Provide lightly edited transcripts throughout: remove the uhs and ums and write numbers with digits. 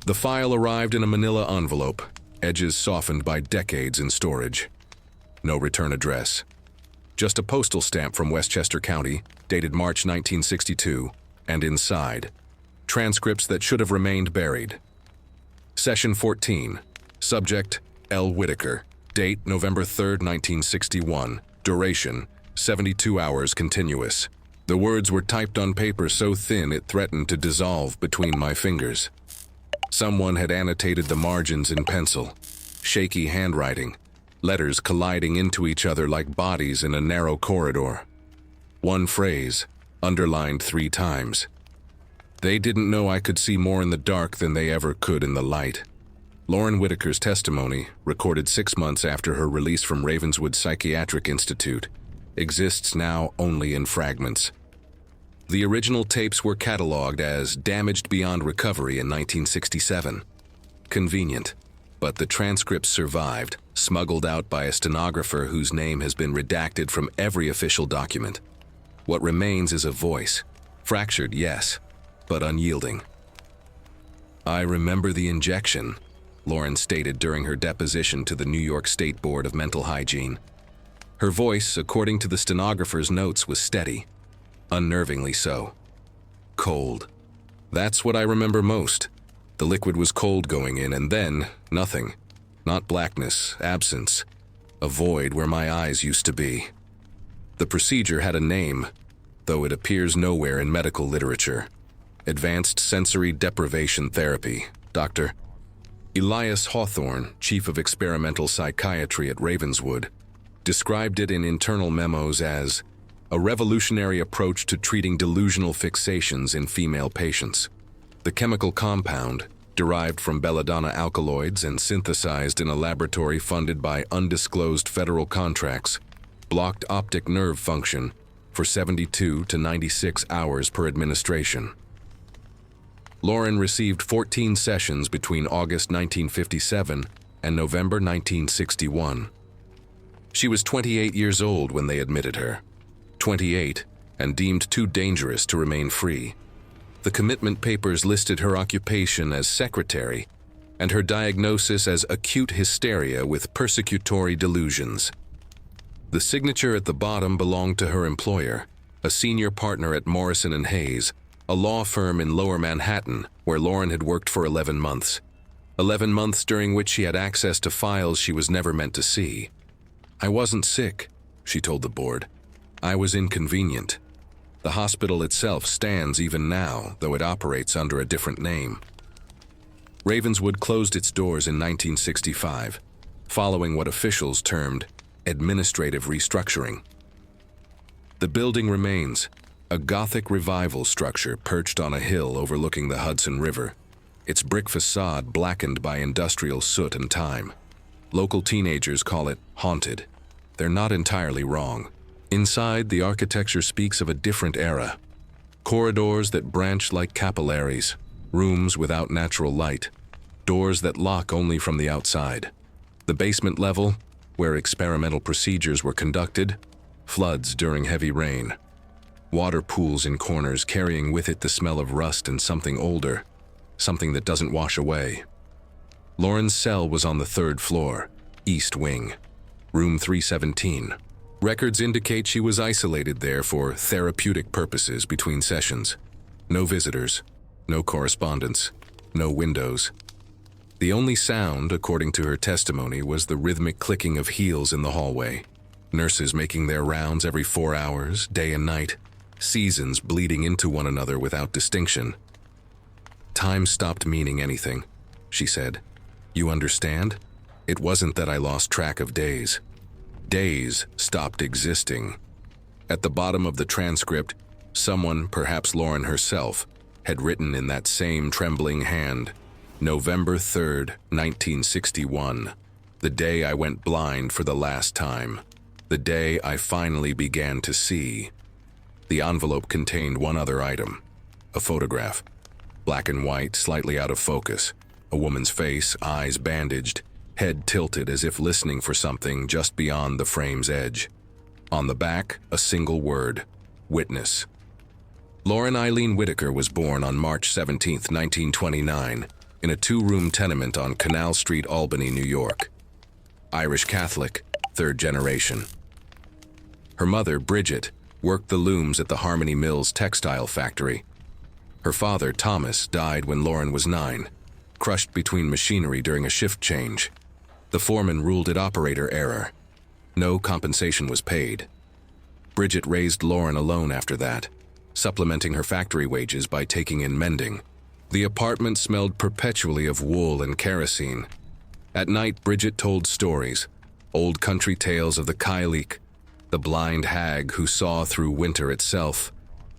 The file arrived in a manila envelope, edges softened by decades in storage. No return address. Just a postal stamp from Westchester County, dated March 1962, and inside, transcripts that should have remained buried. Session 14. Subject, L. Whitaker. Date, November 3, 1961. Duration, 72 hours continuous. The words were typed on paper so thin it threatened to dissolve between my fingers. Someone had annotated the margins in pencil. Shaky handwriting, letters colliding into each other like bodies in a narrow corridor. One phrase, underlined 3 times. They didn't know I could see more in the dark than they ever could in the light. Lauren Whitaker's testimony, recorded 6 months after her release from Ravenswood Psychiatric Institute, exists now only in fragments. The original tapes were cataloged as damaged beyond recovery in 1967. Convenient, but the transcripts survived, smuggled out by a stenographer whose name has been redacted from every official document. What remains is a voice, fractured, yes, but unyielding. "I remember the injection," Lauren stated during her deposition to the New York State Board of Mental Hygiene. Her voice, according to the stenographer's notes, was steady, unnervingly so. Cold. That's what I remember most. The liquid was cold going in, and then nothing. Not blackness, absence. A void where my eyes used to be. The procedure had a name, though it appears nowhere in medical literature. Advanced Sensory Deprivation Therapy, Dr. Elias Hawthorne, Chief of Experimental Psychiatry at Ravenswood, described it in internal memos as a revolutionary approach to treating delusional fixations in female patients. The chemical compound, derived from belladonna alkaloids and synthesized in a laboratory funded by undisclosed federal contracts, blocked optic nerve function for 72 to 96 hours per administration. Lauren received 14 sessions between August 1957 and November 1961. She was 28 years old when they admitted her. 28, and deemed too dangerous to remain free. The commitment papers listed her occupation as secretary and her diagnosis as acute hysteria with persecutory delusions. The signature at the bottom belonged to her employer, a senior partner at Morrison & Hayes, a law firm in Lower Manhattan where Lauren had worked for 11 months. 11 months during which she had access to files she was never meant to see. "I wasn't sick," she told the board. "I was inconvenient. The hospital itself stands even now, though it operates under a different name." Ravenswood closed its doors in 1965, following what officials termed administrative restructuring. The building remains, a Gothic revival structure perched on a hill overlooking the Hudson River, its brick facade blackened by industrial soot and time. Local teenagers call it haunted. They're not entirely wrong. Inside, the architecture speaks of a different era. Corridors that branch like capillaries, rooms without natural light, doors that lock only from the outside. The basement level, where experimental procedures were conducted, floods during heavy rain. Water pools in corners carrying with it the smell of rust and something older, something that doesn't wash away. Lauren's cell was on the 3rd floor, East Wing, room 317. Records indicate she was isolated there for therapeutic purposes between sessions. No visitors, no correspondence, no windows. The only sound, according to her testimony, was the rhythmic clicking of heels in the hallway. Nurses making their rounds every 4 hours, day and night. Seasons bleeding into one another without distinction. "Time stopped meaning anything," she said. "You understand? It wasn't that I lost track of days. Days stopped existing." At the bottom of the transcript, someone, perhaps Lauren herself, had written in that same trembling hand, "November 3rd, 1961, the day I went blind for the last time, the day I finally began to see." The envelope contained one other item, a photograph, black and white, slightly out of focus, a woman's face, eyes bandaged, head tilted as if listening for something just beyond the frame's edge. On the back, a single word, witness. Lauren Eileen Whitaker was born on March 17, 1929, in a 2-room tenement on Canal Street, Albany, New York. Irish Catholic, 3rd generation. Her mother, Bridget, worked the looms at the Harmony Mills textile factory. Her father, Thomas, died when Lauren was 9, crushed between machinery during a shift change. The foreman ruled it operator error. No compensation was paid. Bridget raised Lauren alone after that, supplementing her factory wages by taking in mending. The apartment smelled perpetually of wool and kerosene. At night, Bridget told stories, old country tales of the Cailleach, the blind hag who saw through winter itself,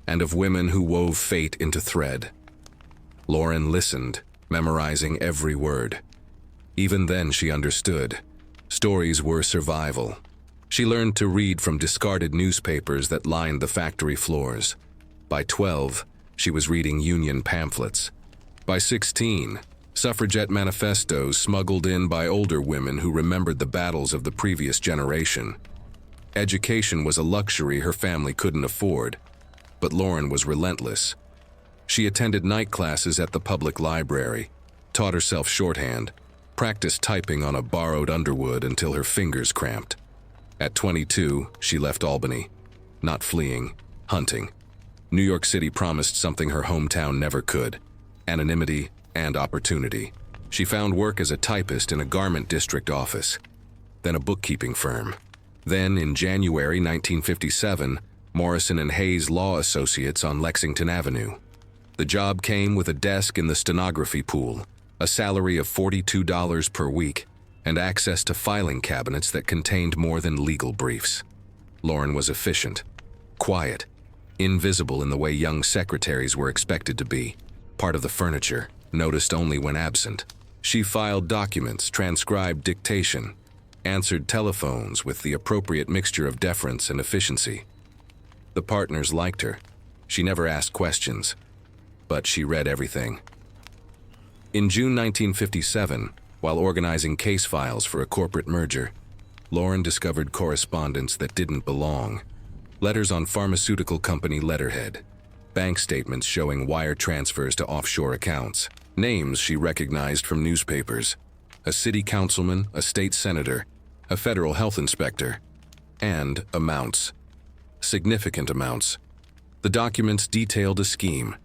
and of women who wove fate into thread. Lauren listened, memorizing every word. Even then she understood. Stories were survival. She learned to read from discarded newspapers that lined the factory floors. By 12, she was reading Union pamphlets. By 16, suffragette manifestos smuggled in by older women who remembered the battles of the previous generation. Education was a luxury her family couldn't afford, but Lauren was relentless. She attended night classes at the public library, taught herself shorthand, practiced typing on a borrowed Underwood until her fingers cramped. At 22, she left Albany, not fleeing, hunting. New York City promised something her hometown never could: anonymity and opportunity. She found work as a typist in a garment district office, then a bookkeeping firm. Then, in January 1957, Morrison and Hayes Law Associates on Lexington Avenue. The job came with a desk in the stenography pool, a salary of $42 per week, and access to filing cabinets that contained more than legal briefs. Lauren was efficient, quiet, invisible in the way young secretaries were expected to be, part of the furniture, noticed only when absent. She filed documents, transcribed dictation, answered telephones with the appropriate mixture of deference and efficiency. The partners liked her. She never asked questions, but she read everything. In June 1957, while organizing case files for a corporate merger, Lauren discovered correspondence that didn't belong. Letters on pharmaceutical company letterhead, bank statements showing wire transfers to offshore accounts, names she recognized from newspapers: a city councilman, a state senator, a federal health inspector, and amounts. Significant amounts. The documents detailed a scheme: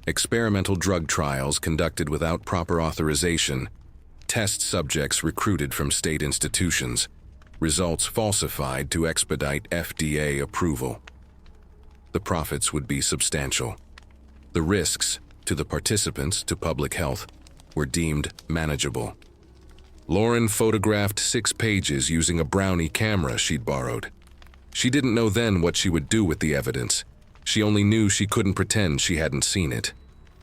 experimental drug trials conducted without proper authorization, test subjects recruited from state institutions, results falsified to expedite FDA approval. The profits would be substantial. The risks, to the participants, to public health, were deemed manageable. Lauren photographed 6 pages using a Brownie camera she'd borrowed. She didn't know then what she would do with the evidence. She only knew she couldn't pretend she hadn't seen it.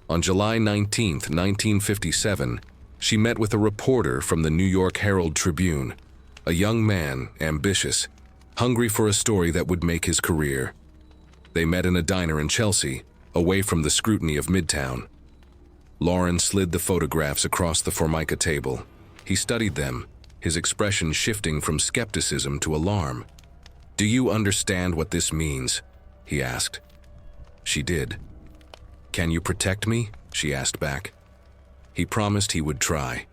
On July 19, 1957, she met with a reporter from the New York Herald Tribune, a young man, ambitious, hungry for a story that would make his career. They met in a diner in Chelsea, away from the scrutiny of Midtown. Lauren slid the photographs across the Formica table. He studied them, his expression shifting from skepticism to alarm. "Do you understand what this means?" he asked. She did. "Can you protect me?" she asked back. He promised he would try.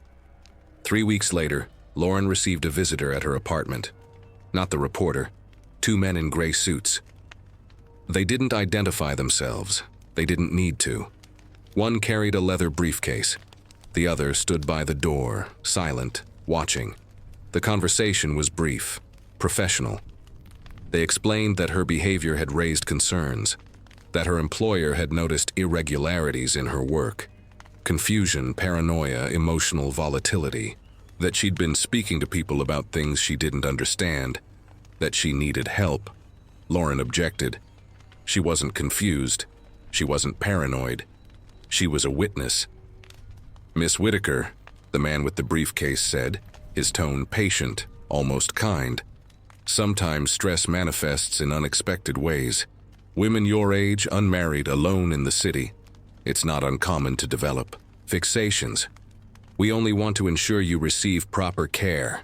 3 weeks later, Lauren received a visitor at her apartment. Not the reporter, 2 men in gray suits. They didn't identify themselves. They didn't need to. One carried a leather briefcase. The other stood by the door, silent, watching. The conversation was brief, professional. They explained that her behavior had raised concerns, that her employer had noticed irregularities in her work, confusion, paranoia, emotional volatility, that she'd been speaking to people about things she didn't understand, that she needed help. Lauren objected. She wasn't confused. She wasn't paranoid. She was a witness. "Miss Whitaker," the man with the briefcase said, his tone patient, almost kind. "Sometimes stress manifests in unexpected ways. Women your age, unmarried, alone in the city. It's not uncommon to develop fixations. We only want to ensure you receive proper care."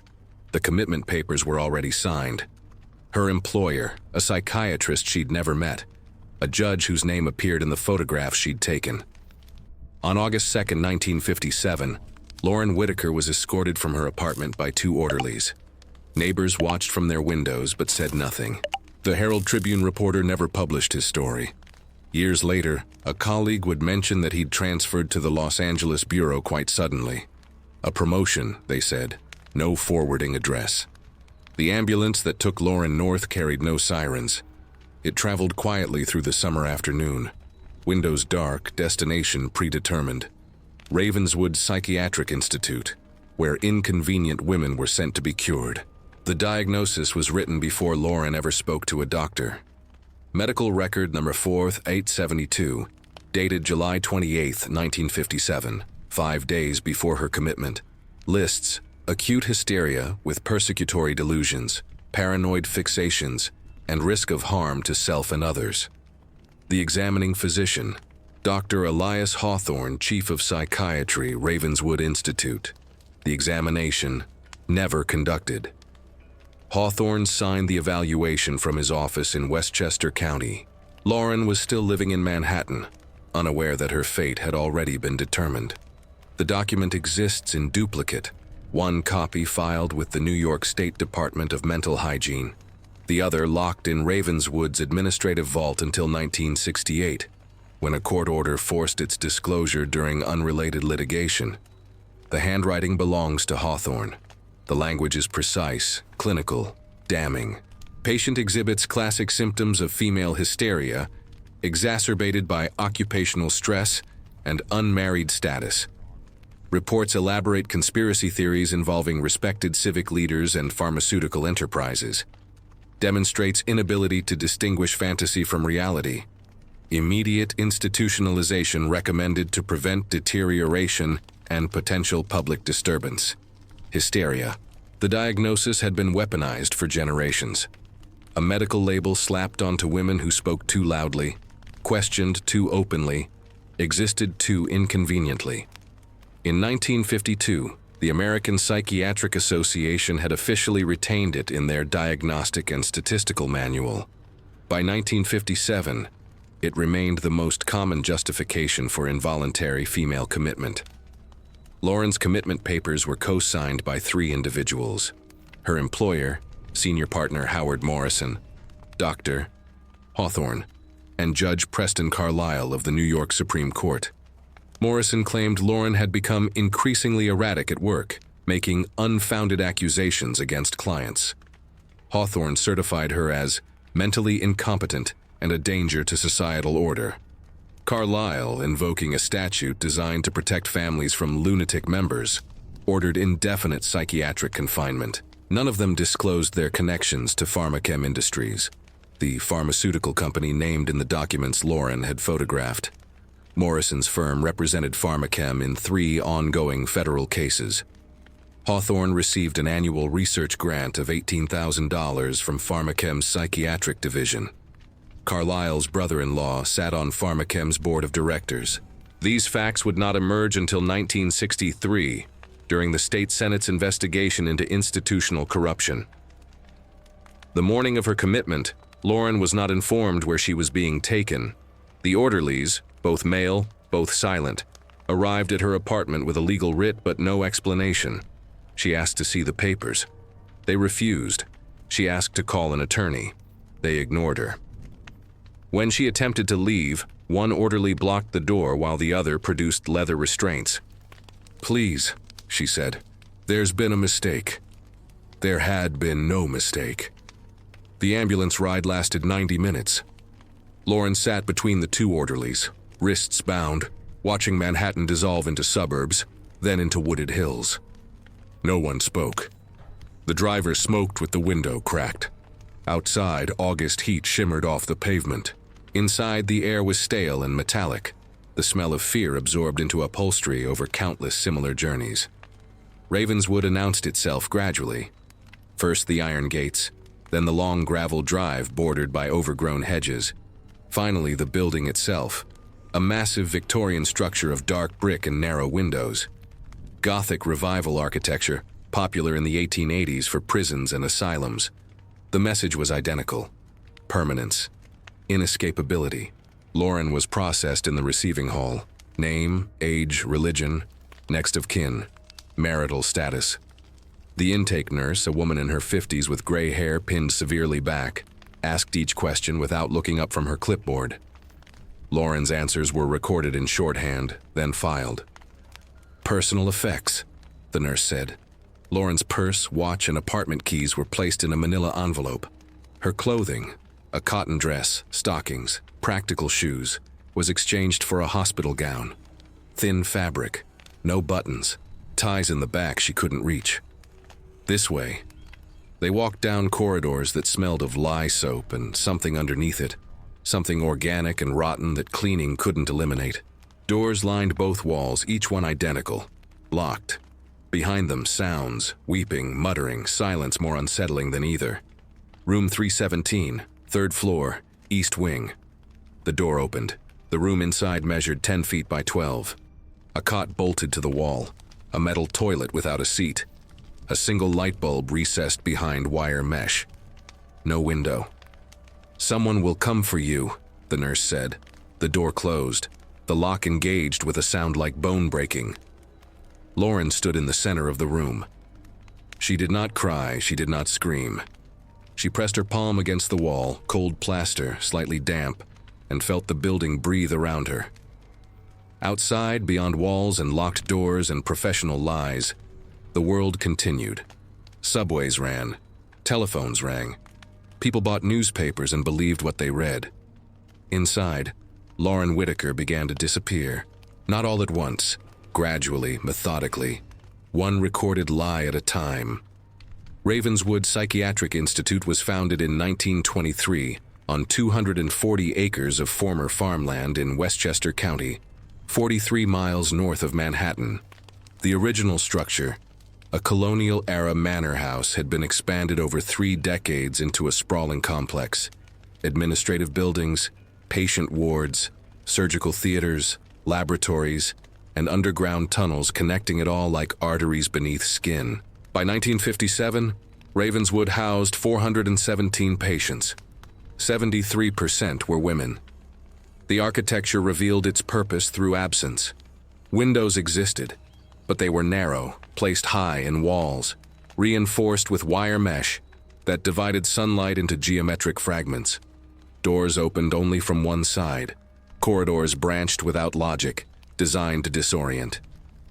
The commitment papers were already signed. Her employer, a psychiatrist she'd never met, a judge whose name appeared in the photographs she'd taken. On August 2, 1957, Lauren Whitaker was escorted from her apartment by two orderlies. Neighbors watched from their windows but said nothing. The Herald Tribune reporter never published his story. Years later, a colleague would mention that he'd transferred to the Los Angeles bureau quite suddenly. A promotion, they said, no forwarding address. The ambulance that took Lauren north carried no sirens. It traveled quietly through the summer afternoon. Windows dark, destination predetermined. Ravenswood Psychiatric Institute, where inconvenient women were sent to be cured. The diagnosis was written before Lauren ever spoke to a doctor. Medical record number 4872, dated July 28, 1957, 5 days before her commitment, lists acute hysteria with persecutory delusions, paranoid fixations, and risk of harm to self and others. The examining physician, Dr. Elias Hawthorne, Chief of Psychiatry, Ravenswood Institute. The examination never conducted. Hawthorne signed the evaluation from his office in Westchester County. Lauren was still living in Manhattan, unaware that her fate had already been determined. The document exists in duplicate, one copy filed with the New York State Department of Mental Hygiene, the other locked in Ravenswood's administrative vault until 1968, when a court order forced its disclosure during unrelated litigation. The handwriting belongs to Hawthorne. The language is precise, clinical, damning. Patient exhibits classic symptoms of female hysteria, exacerbated by occupational stress and unmarried status. Reports elaborate conspiracy theories involving respected civic leaders and pharmaceutical enterprises. Demonstrates inability to distinguish fantasy from reality. Immediate institutionalization recommended to prevent deterioration and potential public disturbance. Hysteria. The diagnosis had been weaponized for generations. A medical label slapped onto women who spoke too loudly, questioned too openly, existed too inconveniently. In 1952, the American Psychiatric Association had officially retained it in their Diagnostic and Statistical Manual. By 1957, it remained the most common justification for involuntary female commitment. Lauren's commitment papers were co-signed by 3 individuals: her employer, senior partner Howard Morrison, Dr. Hawthorne, and Judge Preston Carlisle of the New York Supreme Court. Morrison claimed Lauren had become increasingly erratic at work, making unfounded accusations against clients. Hawthorne certified her as mentally incompetent and a danger to societal order. Carlisle, invoking a statute designed to protect families from lunatic members, ordered indefinite psychiatric confinement. None of them disclosed their connections to Pharmachem Industries, the pharmaceutical company named in the documents Lauren had photographed. Morrison's firm represented Pharmachem in 3 ongoing federal cases. Hawthorne received an annual research grant of $18,000 from Pharmachem's psychiatric division. Carlisle's brother-in-law sat on Pharmachem's board of directors. These facts would not emerge until 1963, during the state Senate's investigation into institutional corruption. The morning of her commitment, Lauren was not informed where she was being taken. The orderlies, both male, both silent, arrived at her apartment with a legal writ but no explanation. She asked to see the papers. They refused. She asked to call an attorney. They ignored her. When she attempted to leave, one orderly blocked the door while the other produced leather restraints. "Please," she said, "there's been a mistake." There had been no mistake. The ambulance ride lasted 90 minutes. Lauren sat between the 2 orderlies, wrists bound, watching Manhattan dissolve into suburbs, then into wooded hills. No one spoke. The driver smoked with the window cracked. Outside, August heat shimmered off the pavement. Inside, the air was stale and metallic, the smell of fear absorbed into upholstery over countless similar journeys. Ravenswood announced itself gradually. First the iron gates, then the long gravel drive bordered by overgrown hedges. Finally, the building itself, a massive Victorian structure of dark brick and narrow windows. Gothic Revival architecture, popular in the 1880s for prisons and asylums. The message was identical: permanence, inescapability. Lauren was processed in the receiving hall. Name, age, religion, next of kin, marital status. The intake nurse, a woman in her 50s with gray hair pinned severely back, asked each question without looking up from her clipboard. Lauren's answers were recorded in shorthand, then filed. Personal effects, the nurse said. Lauren's purse, watch, and apartment keys were placed in a manila envelope. Her clothing, a cotton dress, stockings, practical shoes, was exchanged for a hospital gown. Thin fabric, no buttons, ties in the back she couldn't reach. This way. They walked down corridors that smelled of lye soap and something underneath it, something organic and rotten that cleaning couldn't eliminate. Doors lined both walls, each one identical, locked. Behind them, sounds, weeping, muttering, silence more unsettling than either. Room 317, third floor, east wing. The door opened. The room inside measured 10 feet by 12. A cot bolted to the wall, a metal toilet without a seat, a single light bulb recessed behind wire mesh. No window. Someone will come for you, the nurse said. The door closed, the lock engaged with a sound like bone breaking. Lauren stood in the center of the room. She did not cry, she did not scream. She pressed her palm against the wall, cold plaster, slightly damp, and felt the building breathe around her. Outside, beyond walls and locked doors and professional lies, the world continued. Subways ran, telephones rang. People bought newspapers and believed what they read. Inside, Lauren Whitaker began to disappear, not all at once, gradually, methodically, one recorded lie at a time. Ravenswood Psychiatric Institute was founded in 1923 on 240 acres of former farmland in Westchester County, 43 miles north of Manhattan. The original structure, a colonial-era manor house, had been expanded over 3 decades into a sprawling complex. Administrative buildings, patient wards, surgical theaters, laboratories, and underground tunnels connecting it all like arteries beneath skin. By 1957, Ravenswood housed 417 patients. 73% were women. The architecture revealed its purpose through absence. Windows existed, but they were narrow, placed high in walls, reinforced with wire mesh that divided sunlight into geometric fragments. Doors opened only from one side. Corridors branched without logic, designed to disorient.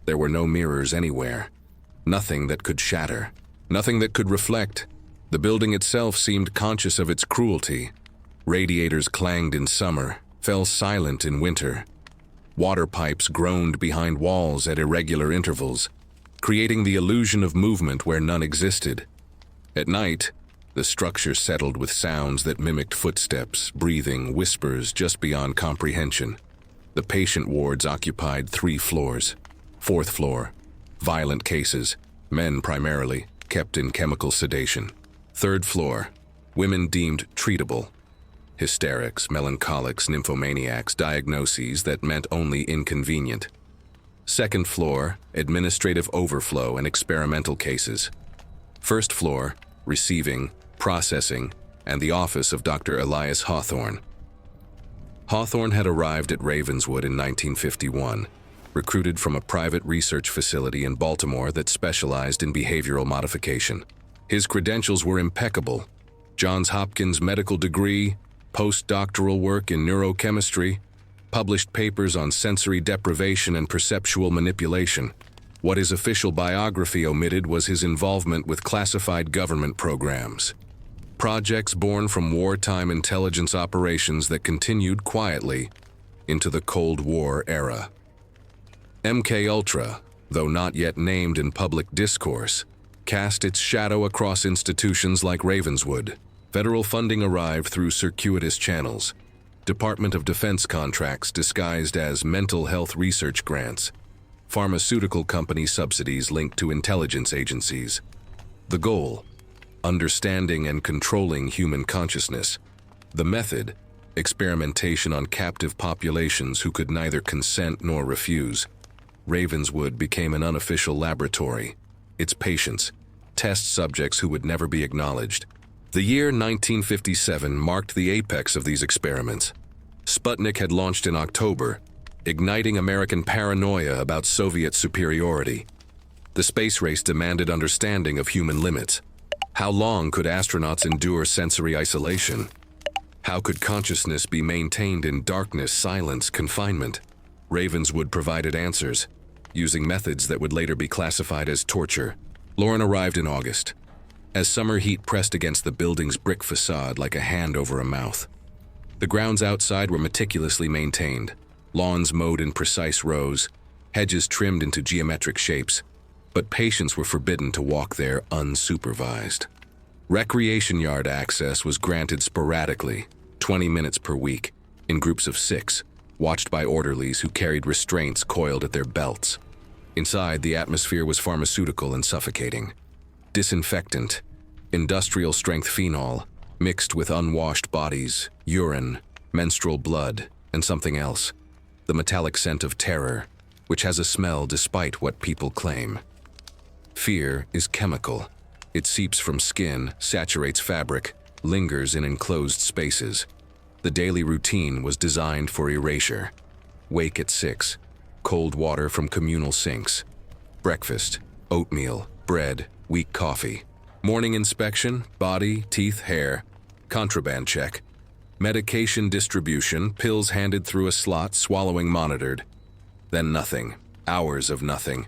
There were no mirrors anywhere. Nothing that could shatter. Nothing that could reflect. The building itself seemed conscious of its cruelty. Radiators clanged in summer, fell silent in winter. Water pipes groaned behind walls at irregular intervals, creating the illusion of movement where none existed. At night, the structure settled with sounds that mimicked footsteps, breathing, whispers just beyond comprehension. The patient wards occupied 3 floors. 4th floor, violent cases, men primarily, kept in chemical sedation. 3rd floor, women deemed treatable. Hysterics, melancholics, nymphomaniacs, diagnoses that meant only inconvenient. 2nd floor, administrative overflow and experimental cases. 1st floor, receiving, processing, and the office of Dr. Elias Hawthorne. Hawthorne had arrived at Ravenswood in 1951, recruited from a private research facility in Baltimore that specialized in behavioral modification. His credentials were impeccable: Johns Hopkins medical degree, postdoctoral work in neurochemistry, published papers on sensory deprivation and perceptual manipulation. What his official biography omitted was his involvement with classified government programs. Projects born from wartime intelligence operations that continued quietly into the Cold War era. MKUltra, though not yet named in public discourse, cast its shadow across institutions like Ravenswood. Federal funding arrived through circuitous channels. Department of Defense contracts disguised as mental health research grants. Pharmaceutical company subsidies linked to intelligence agencies. The goal: understanding and controlling human consciousness. The method: experimentation on captive populations who could neither consent nor refuse. Ravenswood became an unofficial laboratory. Its patients, test subjects who would never be acknowledged. The year 1957 marked the apex of these experiments. Sputnik had launched in October. igniting American paranoia about Soviet superiority. The space race demanded understanding of human limits. How long could astronauts endure sensory isolation? How could consciousness be maintained in darkness, silence, confinement? Ravenswood provided answers, using methods that would later be classified as torture. Lauren arrived in August, as summer heat pressed against the building's brick facade like a hand over a mouth. The grounds outside were meticulously maintained, lawns mowed in precise rows, hedges trimmed into geometric shapes, but patients were forbidden to walk there unsupervised. Recreation yard access was granted sporadically, 20 minutes per week, in groups of 6, watched by orderlies who carried restraints coiled at their belts. Inside, the atmosphere was pharmaceutical and suffocating. Disinfectant, industrial-strength phenol, mixed with unwashed bodies, urine, menstrual blood, and something else, the metallic scent of terror, which has a smell despite what people claim. Fear is chemical. It seeps from skin, saturates fabric, lingers in enclosed spaces. The daily routine was designed for erasure. Wake at 6, cold water from communal sinks. Breakfast, oatmeal, bread, weak coffee. Morning inspection, body, teeth, hair. Contraband check. Medication distribution, pills handed through a slot, swallowing monitored. Then nothing. Hours of nothing.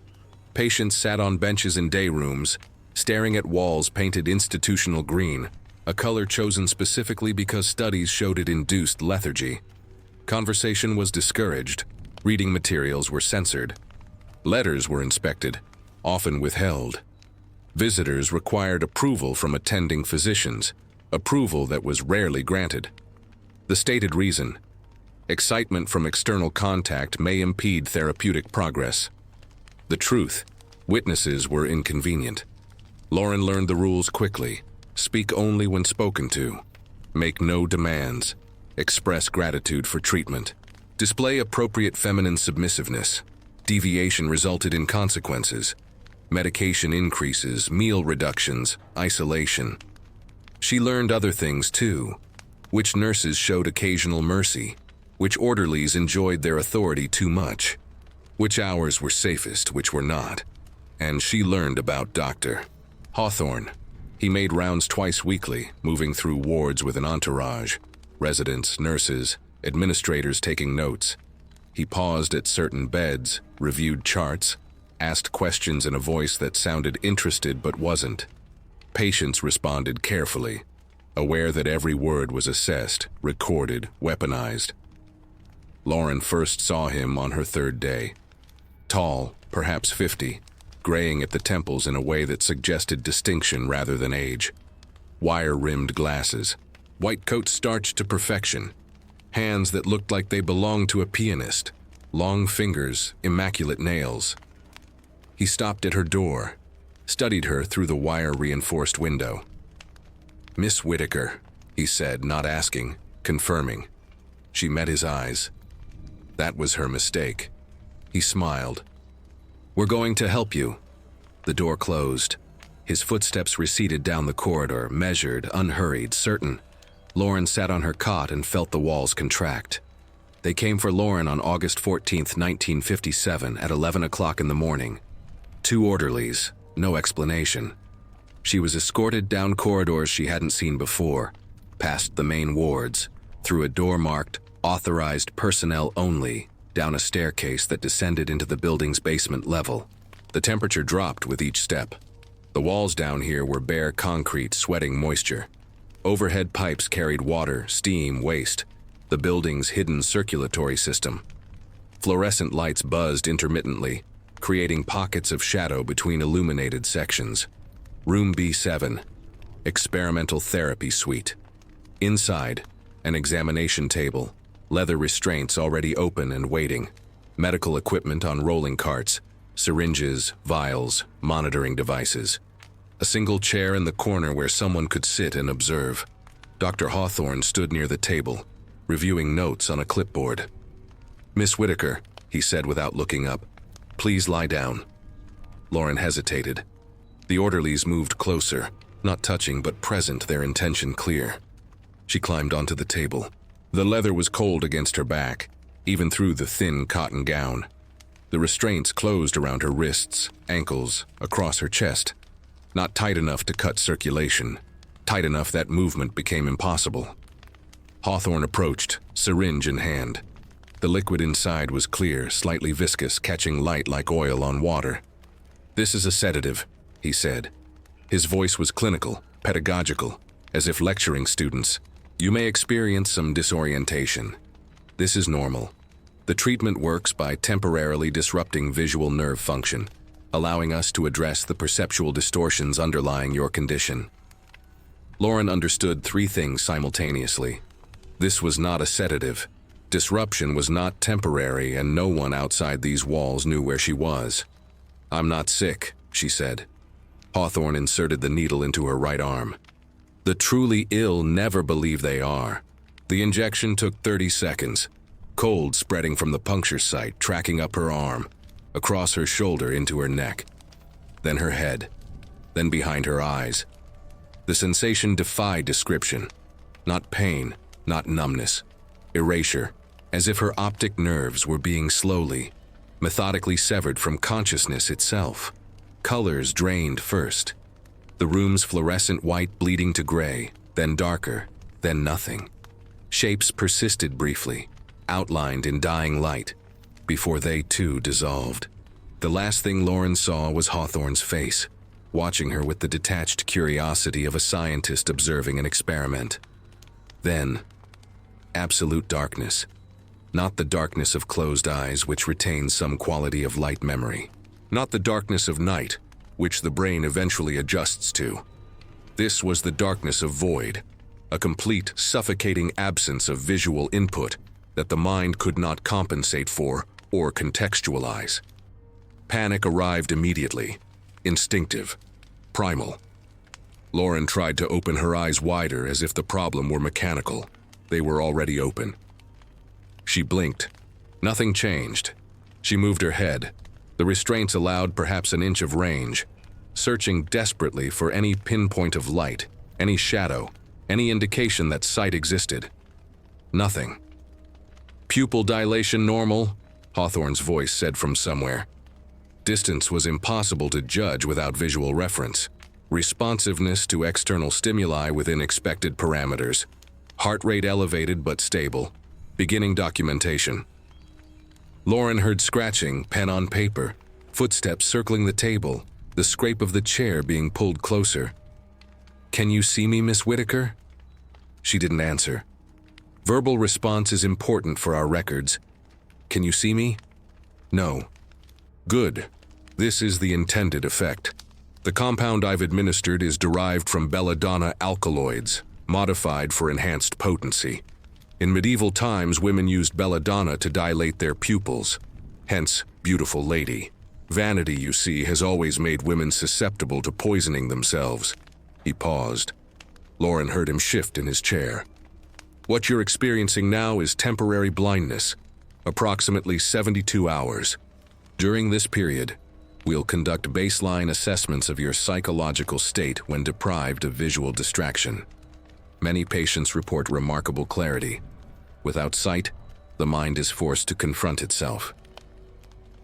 Patients sat on benches in day rooms, staring at walls painted institutional green, a color chosen specifically because studies showed it induced lethargy. Conversation was discouraged. Reading materials were censored. Letters were inspected, often withheld. Visitors required approval from attending physicians, approval that was rarely granted. The stated reason: excitement from external contact may impede therapeutic progress. The truth: witnesses were inconvenient. Lauren learned the rules quickly. Speak only when spoken to. Make no demands. Express gratitude for treatment. Display appropriate feminine submissiveness. Deviation resulted in consequences. Medication increases, meal reductions, isolation. She learned other things too. Which nurses showed occasional mercy. Which orderlies enjoyed their authority too much. Which hours were safest, which were not. And she learned about Dr. Hawthorne. He made rounds twice weekly, moving through wards with an entourage. Residents, nurses, administrators taking notes. He paused at certain beds, reviewed charts, asked questions in a voice that sounded interested but wasn't. Patients responded carefully, aware that every word was assessed, recorded, weaponized. Lauren first saw him on her 3rd day. Tall, perhaps 50, graying at the temples in a way that suggested distinction rather than age. Wire-rimmed glasses, white coat starched to perfection, hands that looked like they belonged to a pianist, long fingers, immaculate nails. He stopped at her door, studied her through the wire-reinforced window. "Miss Whitaker," he said, not asking, confirming. She met his eyes. That was her mistake. He smiled. "We're going to help you." The door closed. His footsteps receded down the corridor, measured, unhurried, certain. Lauren sat on her cot and felt the walls contract. They came for Lauren on August 14, 1957, at 11 o'clock in the morning. 2 orderlies, no explanation. She was escorted down corridors she hadn't seen before, past the main wards, through a door marked "Authorized Personnel Only," down a staircase that descended into the building's basement level. The temperature dropped with each step. The walls down here were bare concrete, sweating moisture. Overhead pipes carried water, steam, waste, the building's hidden circulatory system. Fluorescent lights buzzed intermittently, creating pockets of shadow between illuminated sections. Room B7, Experimental Therapy Suite. Inside, an examination table, leather restraints already open and waiting, medical equipment on rolling carts, syringes, vials, monitoring devices. A single chair in the corner where someone could sit and observe. Dr. Hawthorne stood near the table, reviewing notes on a clipboard. "Miss Whitaker," he said without looking up, "please lie down." Lauren hesitated. The orderlies moved closer, not touching but present, their intention clear. She climbed onto the table. The leather was cold against her back. even through the thin cotton gown. The restraints closed around her wrists, ankles, across her chest. Not tight enough to cut circulation, tight enough that movement became impossible. Hawthorne approached, syringe in hand. The liquid inside was clear, slightly viscous, catching light like oil on water. "This is a sedative," he said. His voice was clinical, pedagogical, as if lecturing students. "You may experience some disorientation. This is normal. The treatment works by temporarily disrupting visual nerve function, allowing us to address the perceptual distortions underlying your condition." Lauren understood three things simultaneously. This was not a sedative. Disruption was not temporary, and no one outside these walls knew where she was. "I'm not sick," she said. Hawthorne inserted the needle into her right arm. The truly ill never believe they are. The injection took 30 seconds. Cold spreading from the puncture site, tracking up her arm, across her shoulder into her neck, then her head, then behind her eyes. The sensation defied description. Not pain, not numbness. Erasure, as if her optic nerves were being slowly, methodically severed from consciousness itself. Colors drained first. The room's fluorescent white bleeding to gray, then darker, then nothing. Shapes persisted briefly, outlined in dying light, before they too dissolved. The last thing Lauren saw was Hawthorne's face, watching her with the detached curiosity of a scientist observing an experiment. Then, absolute darkness. Not the darkness of closed eyes, which retains some quality of light memory. Not the darkness of night, which the brain eventually adjusts to. This was the darkness of void, a complete, suffocating absence of visual input that the mind could not compensate for or contextualize. Panic arrived immediately, instinctive, primal. Lauren tried to open her eyes wider as if the problem were mechanical. They were already open. She blinked. Nothing changed. She moved her head. The restraints allowed perhaps an inch of range, searching desperately for any pinpoint of light, any shadow, any indication that sight existed. Nothing. "Pupil dilation normal," Hawthorne's voice said from somewhere. Distance was impossible to judge without visual reference. Responsiveness to external stimuli within expected parameters. Heart rate elevated but stable. Beginning documentation. Lauren heard scratching, pen on paper, footsteps circling the table, the scrape of the chair being pulled closer. "Can you see me, Miss Whitaker?" She didn't answer. Verbal response is important for our records. "Can you see me?" "No." "Good. This is the intended effect. The compound I've administered is derived from belladonna alkaloids, modified for enhanced potency. In medieval times, women used belladonna to dilate their pupils, hence, beautiful lady. Vanity, you see, has always made women susceptible to poisoning themselves." He paused. Lauren heard him shift in his chair. "What you're experiencing now is temporary blindness, approximately 72 hours. During this period, we'll conduct baseline assessments of your psychological state when deprived of visual distraction. Many patients report remarkable clarity. Without sight, the mind is forced to confront itself.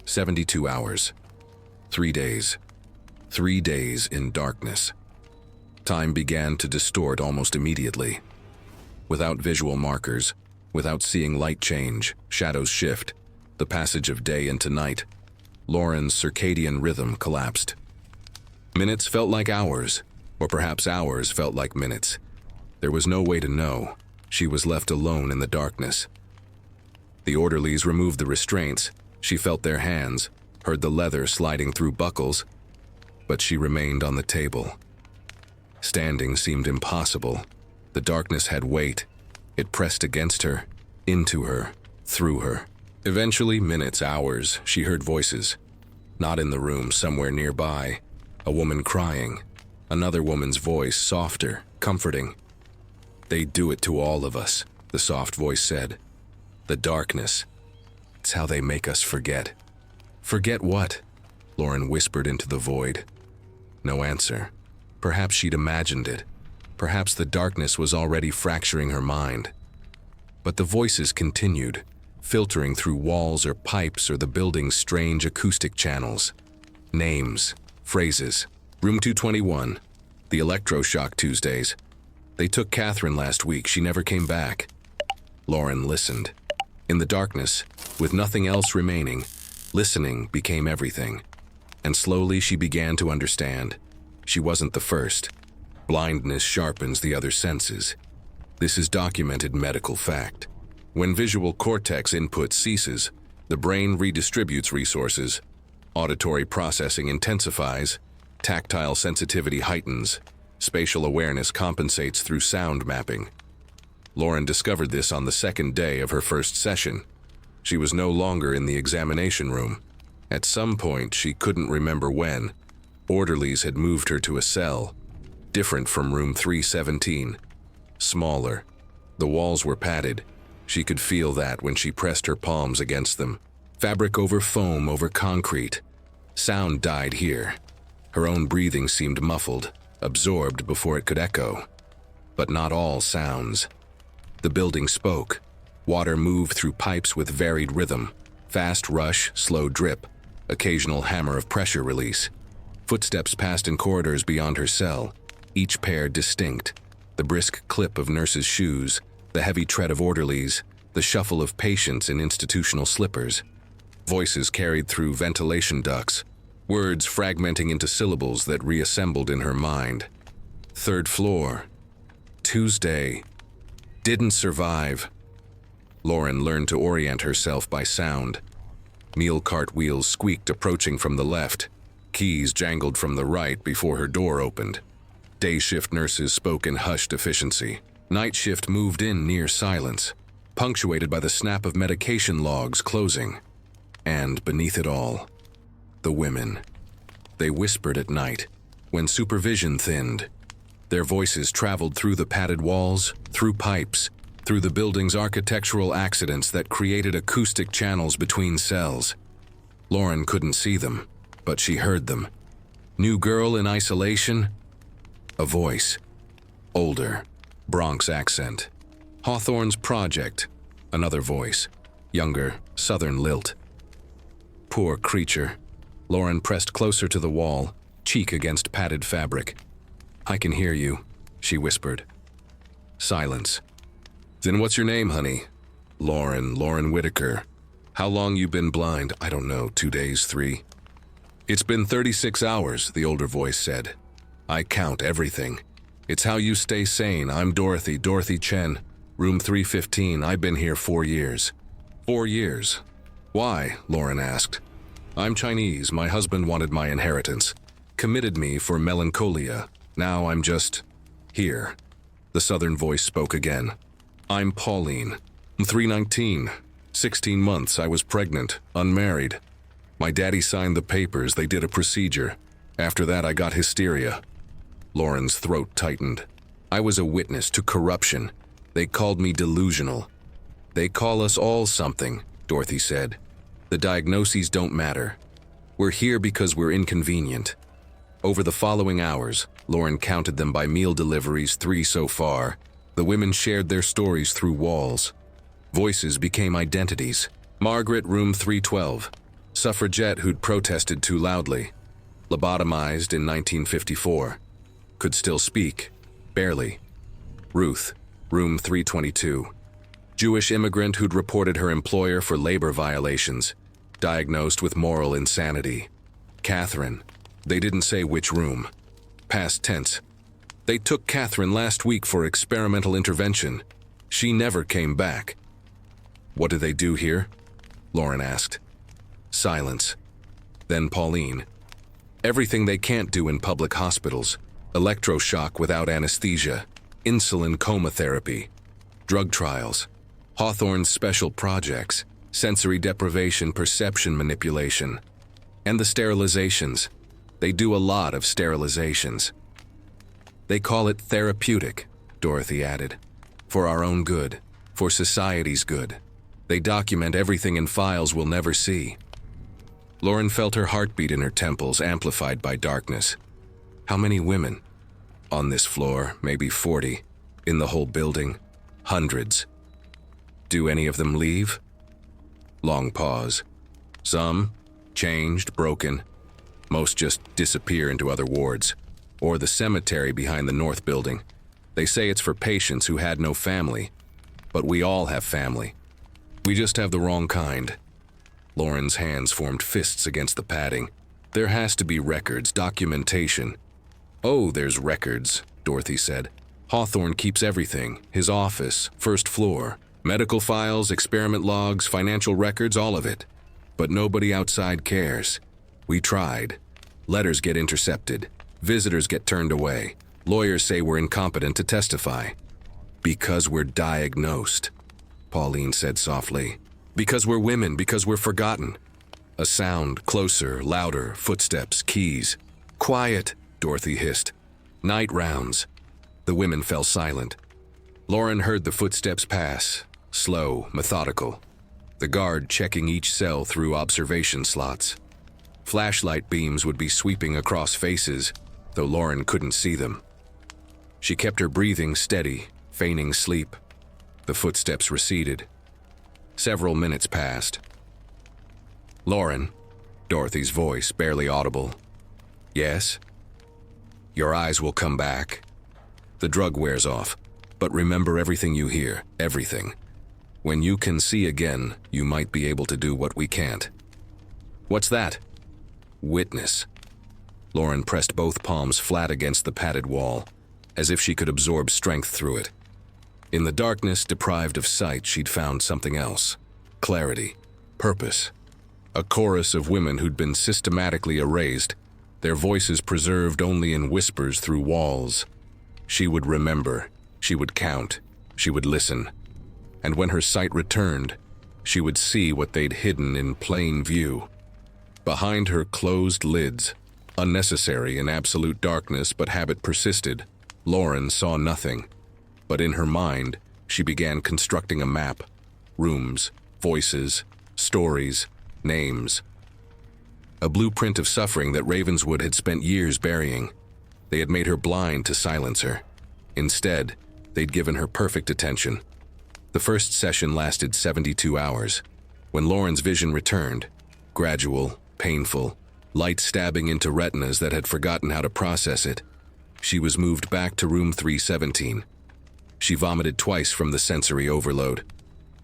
72 hours. 3 days. 3 days in darkness. Time began to distort almost immediately. Without visual markers, without seeing light change, shadows shift, the passage of day into night, Lauren's circadian rhythm collapsed. Minutes felt like hours, or perhaps hours felt like minutes. There was no way to know. She was left alone in the darkness. The orderlies removed the restraints. She felt their hands, heard the leather sliding through buckles, but she remained on the table. Standing seemed impossible. The darkness had weight. It pressed against her, into her, through her. Eventually, minutes, hours, she heard voices. Not in the room, somewhere nearby. A woman crying. Another woman's voice, softer, comforting. "They do it to all of us," the soft voice said. "The darkness. It's how they make us forget." "Forget what?" Lauren whispered into the void. No answer. Perhaps she'd imagined it. Perhaps the darkness was already fracturing her mind. But the voices continued, filtering through walls or pipes or the building's strange acoustic channels. Names, phrases. Room 221, the electroshock Tuesdays. They took Catherine last week. She never came back. Lauren listened. In the darkness, with nothing else remaining, listening became everything. And slowly she began to understand. She wasn't the first. Blindness sharpens the other senses. This is documented medical fact. When visual cortex input ceases, the brain redistributes resources. Auditory processing intensifies. Tactile sensitivity heightens. Spatial awareness compensates through sound mapping. Lauren discovered this on the second day of her first session. She was no longer in the examination room. At some point, she couldn't remember when, orderlies had moved her to a cell, different from room 317. Smaller. The walls were padded. She could feel that when she pressed her palms against them. Fabric over foam over concrete. Sound died here. Her own breathing seemed muffled, absorbed before it could echo. But not all sounds. The building spoke. Water moved through pipes with varied rhythm. Fast rush, slow drip, occasional hammer of pressure release. Footsteps passed in corridors beyond her cell, each pair distinct. The brisk clip of nurses' shoes, the heavy tread of orderlies, the shuffle of patients in institutional slippers. Voices carried through ventilation ducts, words fragmenting into syllables that reassembled in her mind. Third floor. Tuesday. Didn't survive. Lauren learned to orient herself by sound. Meal cart wheels squeaked approaching from the left. Keys jangled from the right before her door opened. Day shift nurses spoke in hushed efficiency. Night shift moved in near silence, punctuated by the snap of medication logs closing. And beneath it all, the women. They whispered at night, when supervision thinned. Their voices traveled through the padded walls, through pipes, through the building's architectural accidents that created acoustic channels between cells. Lauren couldn't see them, but she heard them. New girl in isolation? A voice. Older. Bronx accent. Hawthorne's project. Another voice. Younger. Southern lilt. Poor creature. Lauren pressed closer to the wall, cheek against padded fabric. I can hear you, she whispered. Silence. Then what's your name, honey? Lauren Whitaker. How long you been blind? I don't know, 2 days, 3. It's been 36 hours, the older voice said. I count everything. It's how you stay sane. I'm Dorothy Chen, room 315. I've been here 4 years. 4 years? Why? Lauren asked. I'm Chinese. My husband wanted my inheritance. Committed me for melancholia. Now I'm just here. The southern voice spoke again. I'm Pauline. I'm 319. 16 months. I was pregnant, unmarried. My daddy signed the papers. They did a procedure. After that, I got hysteria. Lauren's throat tightened. I was a witness to corruption. They called me delusional. They call us all something, Dorothy said. The diagnoses don't matter. We're here because we're inconvenient. Over the following hours, Lauren counted them by meal deliveries, 3 so far. The women shared their stories through walls. Voices became identities. Margaret, room 312. Suffragette who'd protested too loudly. Lobotomized in 1954. Could still speak. Barely. Ruth, room 322. Jewish immigrant who'd reported her employer for labor violations. Diagnosed with moral insanity. Catherine. They didn't say which room. Past tense. They took Catherine last week for experimental intervention. She never came back. What do they do here? Lauren asked. Silence. Then Pauline. Everything they can't do in public hospitals. Electroshock without anesthesia. Insulin coma therapy. Drug trials. Hawthorne's special projects. Sensory deprivation, perception manipulation. And the sterilizations. They do a lot of sterilizations. They call it therapeutic, Dorothy added. For our own good. For society's good. They document everything in files we'll never see. Lauren felt her heartbeat in her temples, amplified by darkness. How many women? On this floor, maybe 40. In the whole building, hundreds. Do any of them leave? Long pause. Some, changed, broken. Most just disappear into other wards. Or the cemetery behind the north building. They say it's for patients who had no family. But we all have family. We just have the wrong kind. Lauren's hands formed fists against the padding. There has to be records, documentation. Oh, there's records, Dorothy said. Hawthorne keeps everything. His office, first floor. Medical files, experiment logs, financial records, all of it. But nobody outside cares. We tried. Letters get intercepted. Visitors get turned away. Lawyers say we're incompetent to testify. Because we're diagnosed, Pauline said softly. Because we're women, because we're forgotten. A sound, closer, louder, footsteps, keys. Quiet, Dorothy hissed. Night rounds. The women fell silent. Lauren heard the footsteps pass, slow, methodical. The guard checking each cell through observation slots. Flashlight beams would be sweeping across faces, though Lauren couldn't see them. She kept her breathing steady, feigning sleep. The footsteps receded. Several minutes passed. Lauren, Dorothy's voice barely audible. Yes? Your eyes will come back. The drug wears off, but remember everything you hear, everything. When you can see again, you might be able to do what we can't. What's that? Witness. Lauren pressed both palms flat against the padded wall, as if she could absorb strength through it. In the darkness, deprived of sight, she'd found something else. Clarity. Purpose. A chorus of women who'd been systematically erased, their voices preserved only in whispers through walls. She would remember. She would count. She would listen. And when her sight returned, she would see what they'd hidden in plain view. Behind her closed lids, unnecessary in absolute darkness, but habit persisted, Lauren saw nothing. But in her mind, she began constructing a map. Rooms, voices, stories, names. A blueprint of suffering that Ravenswood had spent years burying. They had made her blind to silence her. Instead, they'd given her perfect attention. The first session lasted 72 hours. When Lauren's vision returned, gradual, painful, light stabbing into retinas that had forgotten how to process it, she was moved back to room 317. She vomited twice from the sensory overload.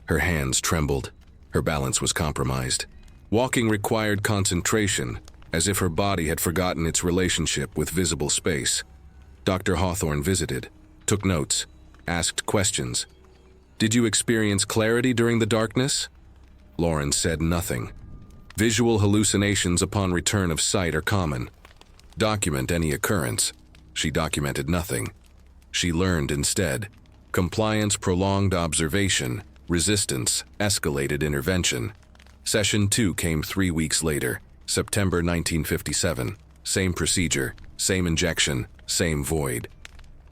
Her hands trembled. Her balance was compromised. Walking required concentration, as if her body had forgotten its relationship with visible space. Dr. Hawthorne visited, took notes, asked questions. Did you experience clarity during the darkness? Lauren said nothing. Visual hallucinations upon return of sight are common. Document any occurrence. She documented nothing. She learned instead. Compliance prolonged observation. Resistance escalated intervention. Session 2 came 3 weeks later, September 1957. Same procedure, same injection, same void.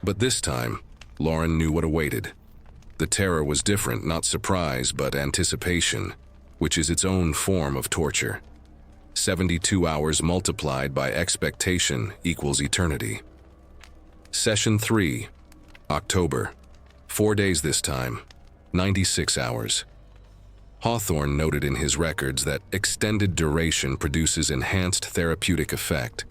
But this time, Lauren knew what awaited. The terror was different, not surprise, but anticipation, which is its own form of torture. 72 hours multiplied by expectation equals eternity. Session 3, October. 4 days this time, 96 hours. Hawthorne noted in his records that extended duration produces enhanced therapeutic effect.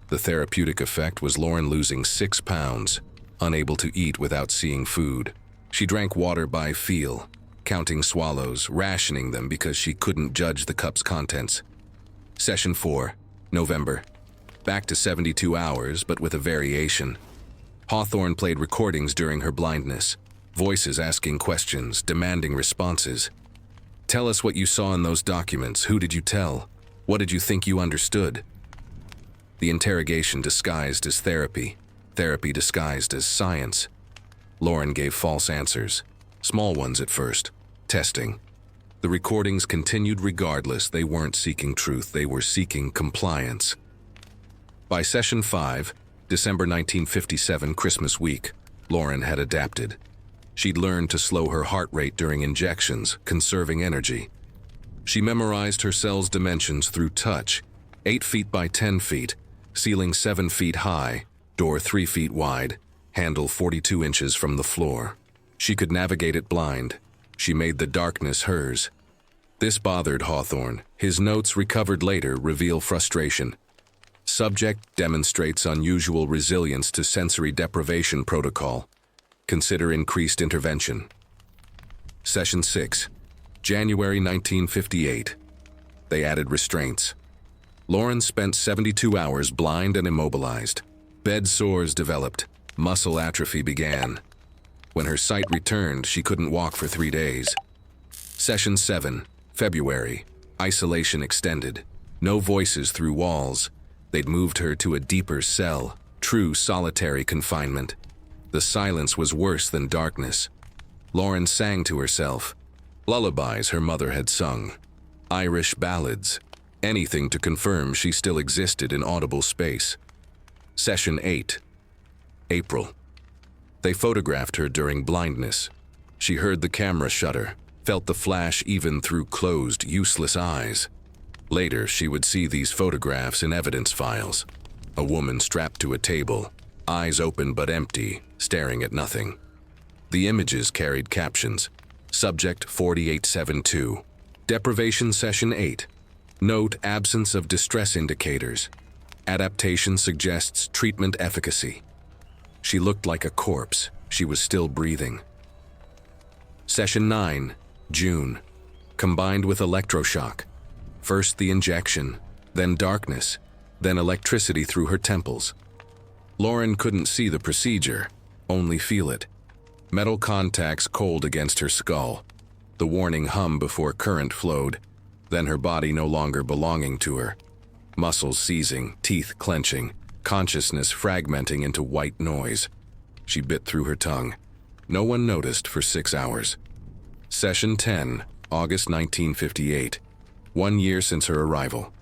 The therapeutic effect was Lauren losing 6 pounds, unable to eat without seeing food. She drank water by feel, counting swallows, rationing them because she couldn't judge the cup's contents. Session 4, November. Back to 72 hours, but with a variation. Hawthorne played recordings during her blindness, voices asking questions, demanding responses. Tell us what you saw in those documents. Who did you tell? What did you think you understood? The interrogation disguised as therapy, therapy disguised as science. Lauren gave false answers, small ones at first, testing. The recordings continued regardless. They weren't seeking truth, they were seeking compliance. By Session 5, December 1957, Christmas week, Lauren had adapted. She'd learned to slow her heart rate during injections, conserving energy. She memorized her cell's dimensions through touch, 8 feet by 10 feet, ceiling 7 feet high, door 3 feet wide, handle 42 inches from the floor. She could navigate it blind. She made the darkness hers. This bothered Hawthorne. His notes recovered later reveal frustration. Subject demonstrates unusual resilience to sensory deprivation protocol. Consider increased intervention. Session 6, January 1958. They added restraints. Lauren spent 72 hours blind and immobilized. Bed sores developed. Muscle atrophy began. When her sight returned, she couldn't walk for 3 days. Session 7, February. Isolation extended. No voices through walls. They'd moved her to a deeper cell, true solitary confinement. The silence was worse than darkness. Lauren sang to herself. Lullabies her mother had sung. Irish ballads. Anything to confirm she still existed in audible space. Session 8, April. They photographed her during blindness. She heard the camera shutter, felt the flash even through closed, useless eyes. Later, she would see these photographs in evidence files. A woman strapped to a table, eyes open but empty, staring at nothing. The images carried captions. Subject 4872. Deprivation Session 8. Note absence of distress indicators. Adaptation suggests treatment efficacy. She looked like a corpse. She was still breathing. Session 9, June. Combined with electroshock. First the injection, then darkness, then electricity through her temples. Lauren couldn't see the procedure, only feel it. Metal contacts cold against her skull. The warning hum before current flowed, then her body no longer belonging to her. Muscles seizing, teeth clenching, consciousness fragmenting into white noise. She bit through her tongue. No one noticed for 6 hours. Session 10, August 1958. 1 year since her arrival.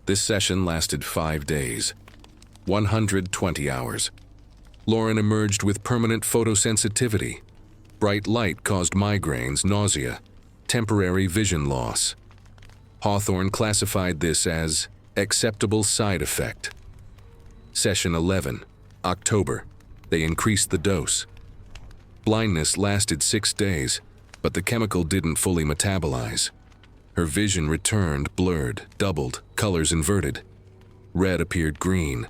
This session lasted 5 days. 120 hours. Lauren emerged with permanent photosensitivity. Bright light caused migraines, nausea, temporary vision loss. Hawthorne classified this as acceptable side effect. Session 11, October. They increased the dose. Blindness lasted 6 days, but the chemical didn't fully metabolize. Her vision returned blurred, doubled, colors inverted. Red appeared green.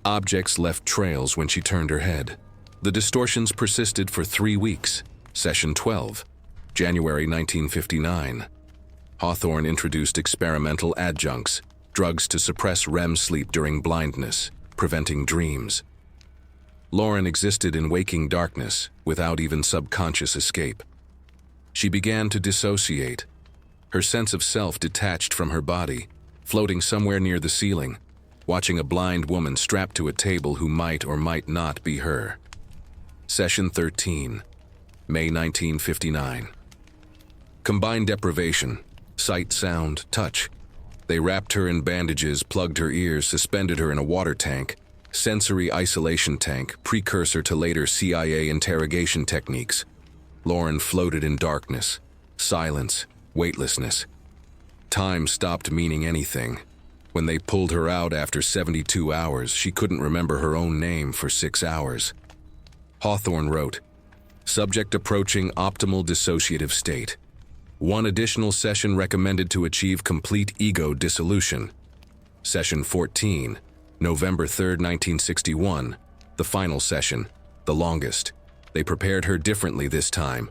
Objects left trails when she turned her head. The distortions persisted for 3 weeks. Session 12, January 1959. Hawthorne introduced experimental adjuncts, drugs to suppress REM sleep during blindness, preventing dreams. Lauren existed in waking darkness without even subconscious escape. She began to dissociate. Her sense of self detached from her body, floating somewhere near the ceiling, watching a blind woman strapped to a table who might or might not be her. Session 13, May 1959. Combined deprivation, sight, sound, touch. They wrapped her in bandages, plugged her ears, suspended her in a water tank, sensory isolation tank, precursor to later CIA interrogation techniques. Lauren floated in darkness, silence, weightlessness. Time stopped meaning anything. When they pulled her out after 72 hours, she couldn't remember her own name for 6 hours. Hawthorne wrote, subject approaching optimal dissociative state. 1 additional session recommended to achieve complete ego dissolution. Session 14, November 3, 1961, the final session, the longest. They prepared her differently this time.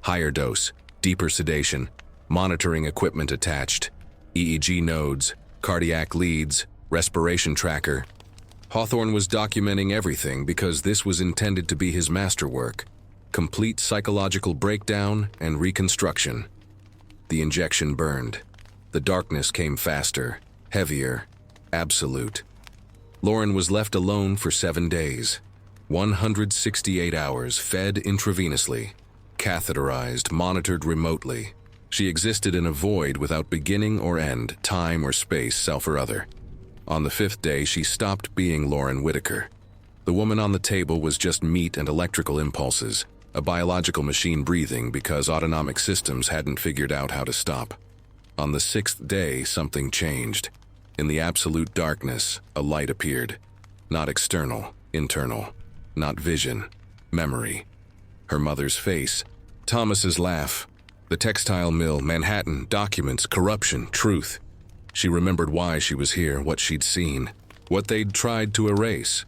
Higher dose, deeper sedation, monitoring equipment attached, EEG nodes, cardiac leads, respiration tracker. Hawthorne was documenting everything because this was intended to be his masterwork. Complete psychological breakdown and reconstruction. The injection burned. The darkness came faster, heavier, absolute. Lauren was left alone for 7 days. 168 hours fed intravenously, catheterized, monitored remotely. She existed in a void without beginning or end, time or space, self or other. On the 5th day, she stopped being Lauren Whitaker. The woman on the table was just meat and electrical impulses, a biological machine breathing because autonomic systems hadn't figured out how to stop. On the 6th day, something changed. In the absolute darkness, a light appeared. Not external, internal. Not vision, memory. Her mother's face, Thomas's laugh, The textile mill, Manhattan, documents, corruption, truth. She remembered why she was here, what she'd seen, what they'd tried to erase.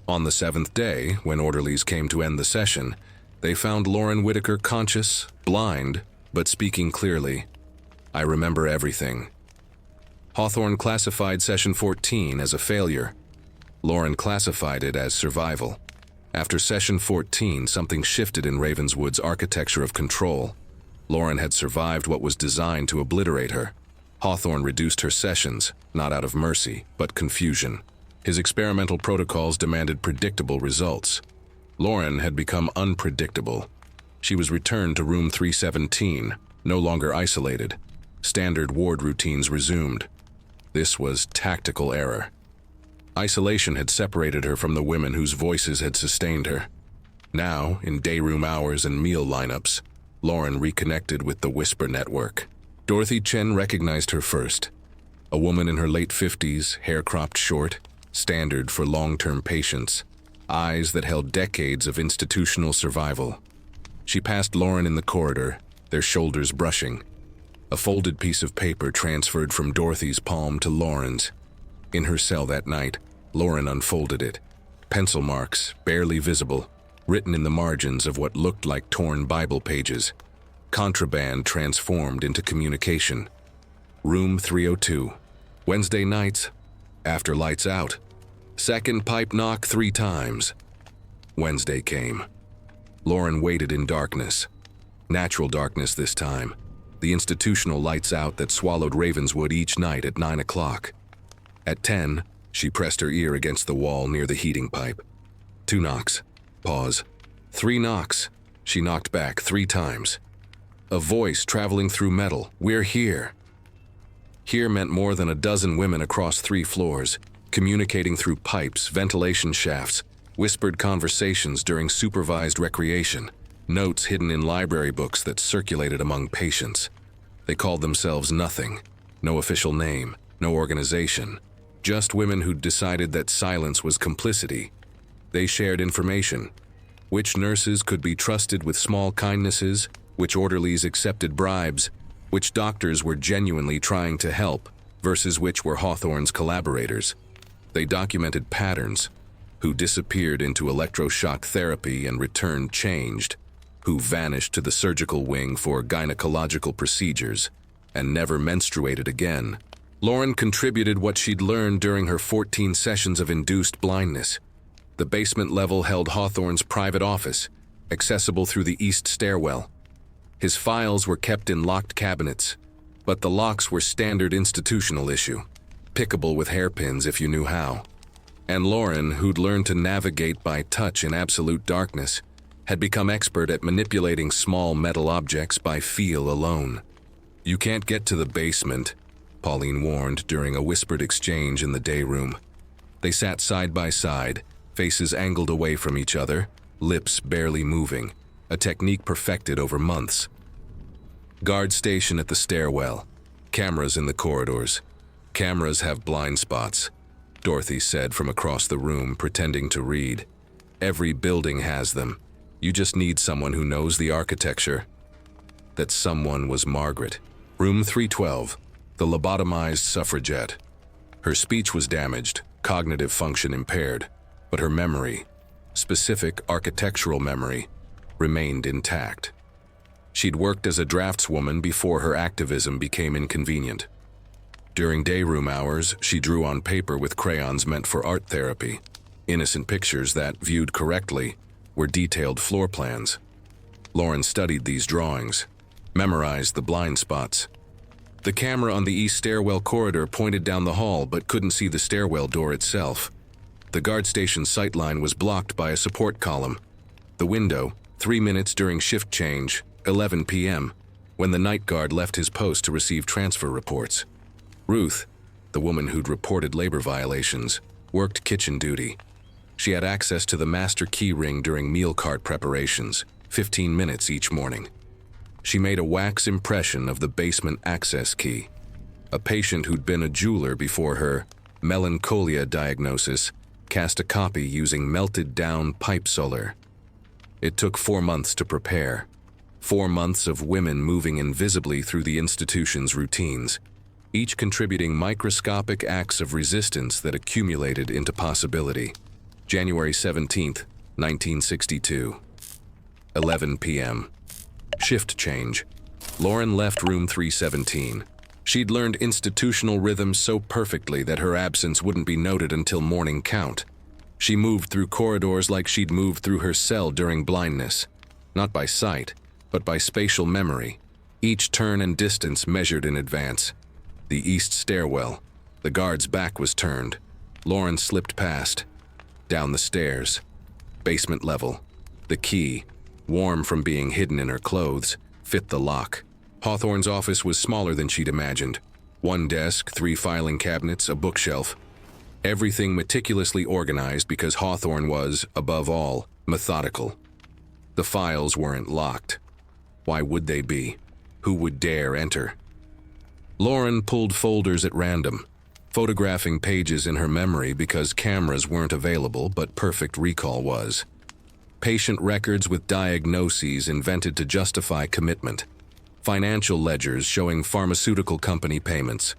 On the seventh day, when orderlies came to end the session, they found Lauren Whitaker conscious, blind, but speaking clearly. "I remember everything." Hawthorne classified Session 14 as a failure. Lauren classified it as survival. After Session 14, something shifted in Ravenswood's architecture of control. Lauren had survived what was designed to obliterate her. Hawthorne reduced her sessions, not out of mercy, but confusion. His experimental protocols demanded predictable results. Lauren had become unpredictable. She was returned to room 317, no longer isolated. Standard ward routines resumed. This was tactical error. Isolation had separated her from the women whose voices had sustained her. Now, in dayroom hours and meal lineups, Lauren reconnected with the Whisper Network. Dorothy Chen recognized her first. A woman in her late 50s, hair cropped short, standard for long-term patients, eyes that held decades of institutional survival. She passed Lauren in the corridor, their shoulders brushing. A folded piece of paper transferred from Dorothy's palm to Lauren's. In her cell that night, Lauren unfolded it. Pencil marks, barely visible, written in the margins of what looked like torn Bible pages. Contraband transformed into communication. Room 302. Wednesday nights, after lights out. Second pipe knock 3 times. Wednesday came. Lauren waited in darkness. Natural darkness this time. The institutional lights out that swallowed Ravenswood each night at 9 o'clock. At 10, she pressed her ear against the wall near the heating pipe. 2 knocks. Pause. 3 knocks. She knocked back 3 times. A voice traveling through metal. "We're here." Here meant more than a dozen women across 3 floors, communicating through pipes, ventilation shafts, whispered conversations during supervised recreation, notes hidden in library books that circulated among patients. They called themselves nothing. No official name, no organization. Just women who'd decided that silence was complicity. They shared information. Which nurses could be trusted with small kindnesses, which orderlies accepted bribes, which doctors were genuinely trying to help, versus which were Hawthorne's collaborators. They documented patterns. Who disappeared into electroshock therapy and returned changed, who vanished to the surgical wing for gynecological procedures, and never menstruated again. Lauren contributed what she'd learned during her 14 sessions of induced blindness. The basement level held Hawthorne's private office, accessible through the east stairwell. His files were kept in locked cabinets, but the locks were standard institutional issue, pickable with hairpins if you knew how. And Lauren, who'd learned to navigate by touch in absolute darkness, had become expert at manipulating small metal objects by feel alone. "You can't get to the basement," Pauline warned during a whispered exchange in the day room. They sat side by side, faces angled away from each other, lips barely moving, a technique perfected over months. Guard station at the stairwell. Cameras in the corridors. "Cameras have blind spots," Dorothy said from across the room, pretending to read. "Every building has them. You just need someone who knows the architecture." That someone was Margaret. Room 312, the lobotomized suffragette. Her speech was damaged, cognitive function impaired, but her memory, specific architectural memory, remained intact. She'd worked as a draftswoman before her activism became inconvenient. During dayroom hours, she drew on paper with crayons meant for art therapy. Innocent pictures that, viewed correctly, were detailed floor plans. Lauren studied these drawings, memorized the blind spots. The camera on the east stairwell corridor pointed down the hall but couldn't see the stairwell door itself. The guard station sightline was blocked by a support column. The window, 3 minutes during shift change, 11 p.m., when the night guard left his post to receive transfer reports. Ruth, the woman who'd reported labor violations, worked kitchen duty. She had access to the master key ring during meal cart preparations, 15 minutes each morning. She made a wax impression of the basement access key. A patient who'd been a jeweler before her melancholia diagnosis cast a copy using melted down pipe solar. It took 4 months to prepare. 4 months of women moving invisibly through the institution's routines, each contributing microscopic acts of resistance that accumulated into possibility. January 17, 1962. 11 p.m. Shift change. Lauren left room 317. She'd learned institutional rhythms so perfectly that her absence wouldn't be noted until morning count. She moved through corridors like she'd moved through her cell during blindness, not by sight, but by spatial memory, each turn and distance measured in advance. The east stairwell. The guard's back was turned. Lauren slipped past. Down the stairs. Basement level. The key, warm from being hidden in her clothes, fit the lock. Hawthorne's office was smaller than she'd imagined. 1 desk, 3 filing cabinets, a bookshelf. Everything meticulously organized because Hawthorne was, above all, methodical. The files weren't locked. Why would they be? Who would dare enter? Lauren pulled folders at random, photographing pages in her memory because cameras weren't available, but perfect recall was. Patient records with diagnoses invented to justify commitment. Financial ledgers showing pharmaceutical company payments.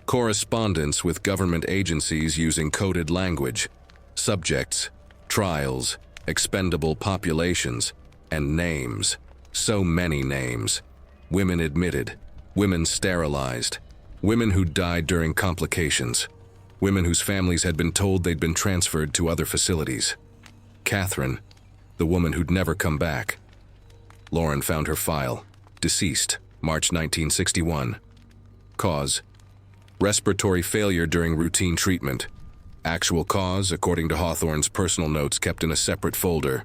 Correspondence with government agencies using coded language. Subjects, trials, expendable populations, and names. So many names. Women admitted. Women sterilized. Women who died during complications. Women whose families had been told they'd been transferred to other facilities. Catherine, the woman who'd never come back. Lauren found her file. Deceased, March 1961. Cause: respiratory failure during routine treatment. Actual cause, according to Hawthorne's personal notes kept in a separate folder.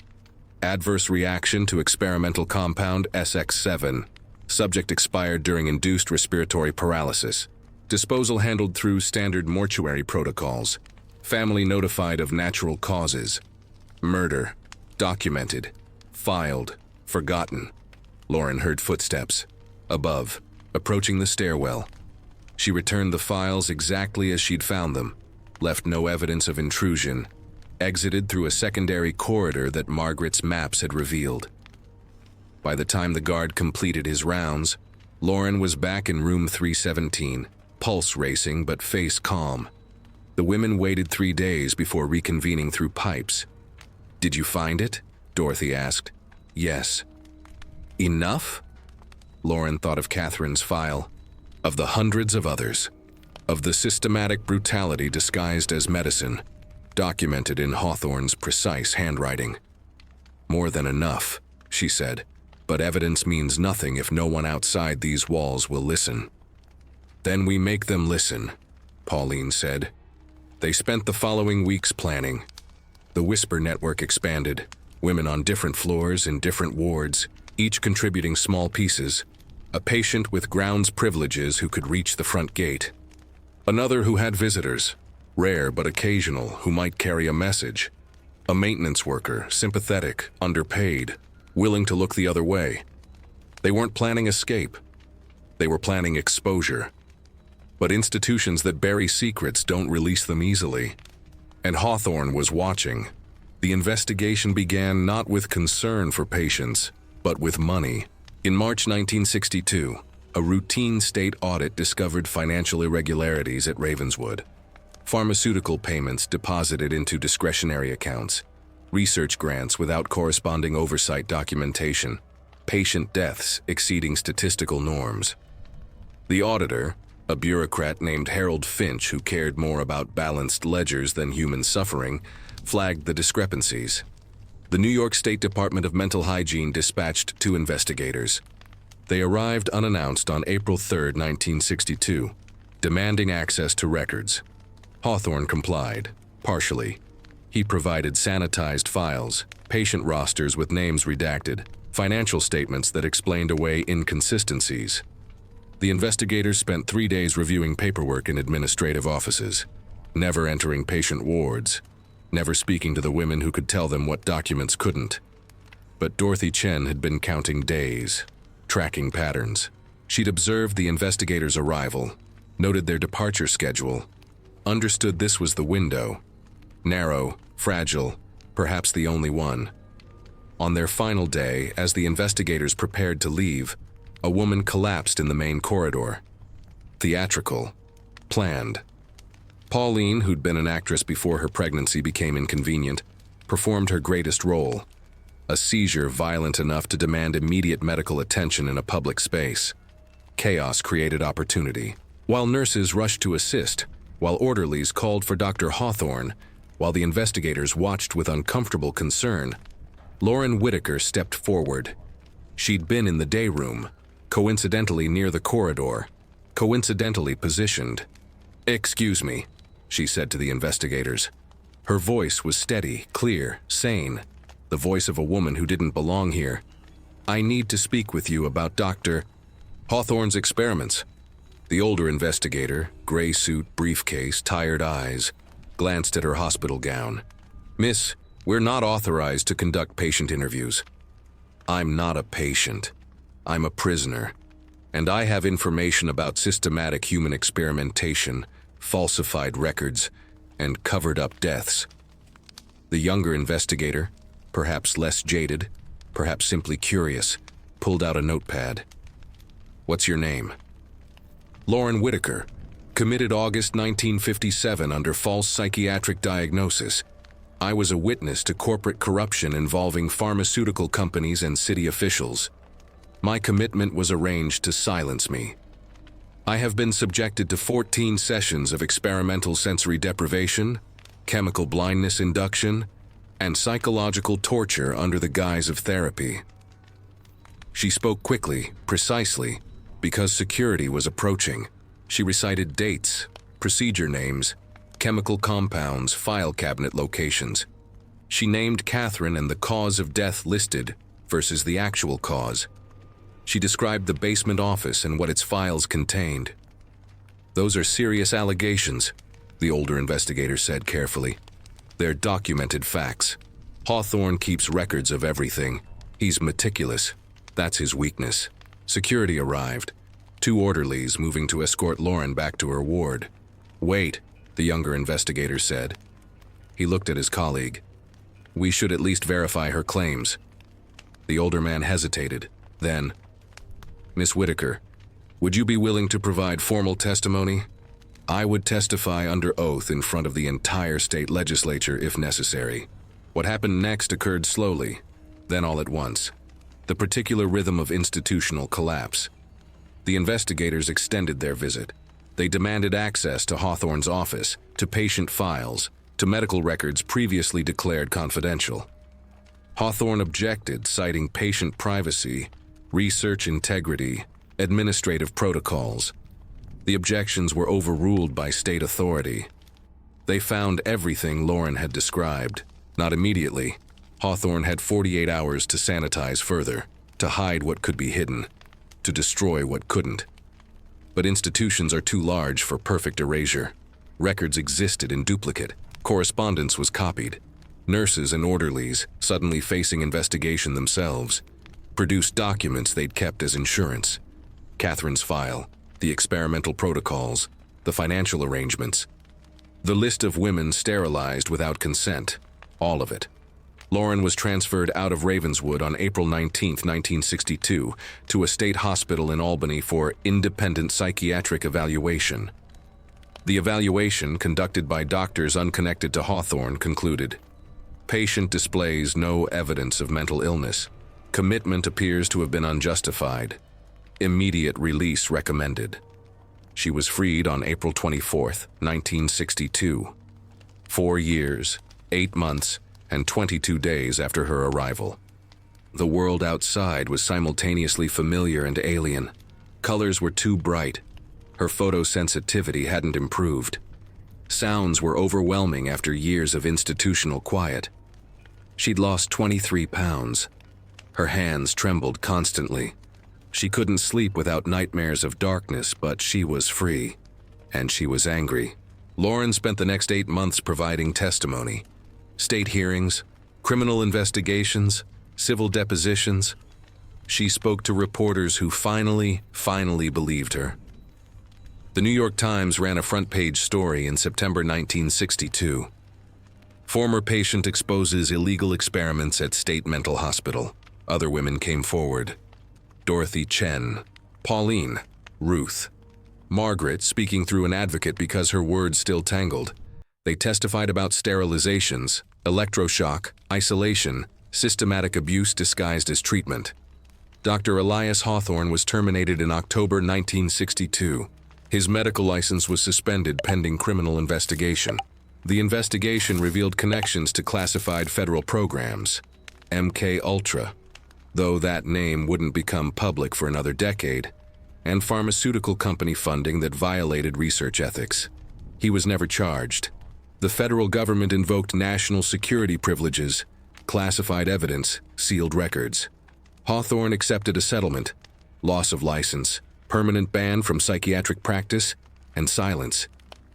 Adverse reaction to experimental compound SX7. Subject expired during induced respiratory paralysis. Disposal handled through standard mortuary protocols. Family notified of natural causes. Murder. Documented. Filed. Forgotten. Lauren heard footsteps. Above. Approaching the stairwell. She returned the files exactly as she'd found them. Left no evidence of intrusion. Exited through a secondary corridor that Margaret's maps had revealed. By the time the guard completed his rounds, Lauren was back in room 317, pulse racing but face calm. The women waited 3 days before reconvening through pipes. "Did you find it?" Dorothy asked. "Yes." "Enough?" Lauren thought of Catherine's file, of the hundreds of others, of the systematic brutality disguised as medicine, documented in Hawthorne's precise handwriting. "More than enough," she said, "but evidence means nothing if no one outside these walls will listen." "Then we make them listen," Pauline said. They spent the following weeks planning. The Whisper network expanded, women on different floors in different wards, each contributing small pieces. A patient with grounds privileges who could reach the front gate. Another who had visitors, rare but occasional, who might carry a message. A maintenance worker, sympathetic, underpaid, willing to look the other way. They weren't planning escape. They were planning exposure. But institutions that bury secrets don't release them easily. And Hawthorne was watching. The investigation began not with concern for patients, but with money. In March 1962, a routine state audit discovered financial irregularities at Ravenswood. Pharmaceutical payments deposited into discretionary accounts. Research grants without corresponding oversight documentation. Patient deaths exceeding statistical norms. The auditor, a bureaucrat named Harold Finch who cared more about balanced ledgers than human suffering, flagged the discrepancies. The New York State Department of Mental Hygiene dispatched 2 investigators. They arrived unannounced on April 3, 1962, demanding access to records. Hawthorne complied, partially. He provided sanitized files, patient rosters with names redacted, financial statements that explained away inconsistencies. The investigators spent 3 days reviewing paperwork in administrative offices, never entering patient wards, never speaking to the women who could tell them what documents couldn't. But Dorothy Chen had been counting days, tracking patterns. She'd observed the investigators' arrival, noted their departure schedule, understood this was the window. Narrow, fragile, perhaps the only one. On their final day, as the investigators prepared to leave, a woman collapsed in the main corridor. Theatrical. Planned. Pauline, who'd been an actress before her pregnancy became inconvenient, performed her greatest role. A seizure violent enough to demand immediate medical attention in a public space. Chaos created opportunity. While nurses rushed to assist, while orderlies called for Dr. Hawthorne, while the investigators watched with uncomfortable concern, Lauren Whitaker stepped forward. She'd been in the day room, coincidentally near the corridor, coincidentally positioned. "Excuse me," she said to the investigators. Her voice was steady, clear, sane, the voice of a woman who didn't belong here. "I need to speak with you about Dr. Hawthorne's experiments." The older investigator, gray suit, briefcase, tired eyes, glanced at her hospital gown. "Miss, we're not authorized to conduct patient interviews." "I'm not a patient. I'm a prisoner. And I have information about systematic human experimentation, falsified records, and covered-up deaths." The younger investigator, perhaps less jaded, perhaps simply curious, pulled out a notepad. "What's your name?" "Lauren Whitaker. Committed August 1957 under false psychiatric diagnosis. I was a witness to corporate corruption involving pharmaceutical companies and city officials. My commitment was arranged to silence me. I have been subjected to 14 sessions of experimental sensory deprivation, chemical blindness induction, and psychological torture under the guise of therapy." She spoke quickly, precisely, because security was approaching. She recited dates, procedure names, chemical compounds, file cabinet locations. She named Catherine and the cause of death listed versus the actual cause. She described the basement office and what its files contained. "Those are serious allegations," the older investigator said carefully. "They're documented facts. Hawthorne keeps records of everything. He's meticulous. That's his weakness." Security arrived. 2 orderlies moving to escort Lauren back to her ward. "Wait," the younger investigator said. He looked at his colleague. "We should at least verify her claims." The older man hesitated. Then, "Miss Whitaker, would you be willing to provide formal testimony?" "I would testify under oath in front of the entire state legislature if necessary." What happened next occurred slowly, then all at once. The particular rhythm of institutional collapse. The investigators extended their visit. They demanded access to Hawthorne's office, to patient files, to medical records previously declared confidential. Hawthorne objected, citing patient privacy, research integrity, administrative protocols. The objections were overruled by state authority. They found everything Lauren had described. Not immediately. Hawthorne had 48 hours to sanitize further, to hide what could be hidden, to destroy what couldn't. But institutions are too large for perfect erasure. Records existed in duplicate. Correspondence was copied. Nurses and orderlies, suddenly facing investigation themselves, produced documents they'd kept as insurance. Catherine's file, the experimental protocols, the financial arrangements, the list of women sterilized without consent, all of it. Lauren was transferred out of Ravenswood on April 19, 1962, to a state hospital in Albany for independent psychiatric evaluation. The evaluation, conducted by doctors unconnected to Hawthorne, concluded, "Patient displays no evidence of mental illness. Commitment appears to have been unjustified. Immediate release recommended." She was freed on April 24, 1962. 4 years, 8 months, and 22 days after her arrival. The world outside was simultaneously familiar and alien. Colors were too bright. Her photosensitivity hadn't improved. Sounds were overwhelming after years of institutional quiet. She'd lost 23 pounds. Her hands trembled constantly. She couldn't sleep without nightmares of darkness, but she was free. And she was angry. Lauren spent the next 8 months providing testimony. State hearings, criminal investigations, civil depositions. She spoke to reporters who finally believed her. The New York Times ran a front-page story in September 1962. Former patient exposes illegal experiments at state mental hospital. Other women came forward. Dorothy Chen, Pauline, Ruth, Margaret speaking through an advocate because her words still tangled. They testified about sterilizations, electroshock, isolation, systematic abuse disguised as treatment. Dr. Elias Hawthorne was terminated in October 1962. His medical license was suspended pending criminal investigation. The investigation revealed connections to classified federal programs, MK Ultra, though that name wouldn't become public for another decade, and pharmaceutical company funding that violated research ethics. He was never charged. The federal government invoked national security privileges, classified evidence, sealed records. Hawthorne accepted a settlement, loss of license, permanent ban from psychiatric practice, and silence.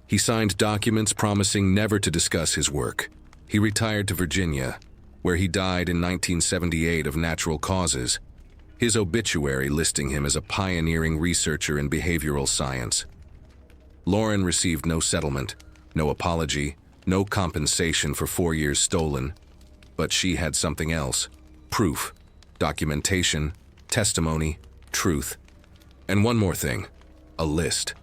He signed documents promising never to discuss his work. He retired to Virginia, where he died in 1978 of natural causes, his obituary listing him as a pioneering researcher in behavioral science. Lauren received no settlement, no apology, no compensation for 4 years stolen, but she had something else: proof, documentation, testimony, truth. And one more thing, a list.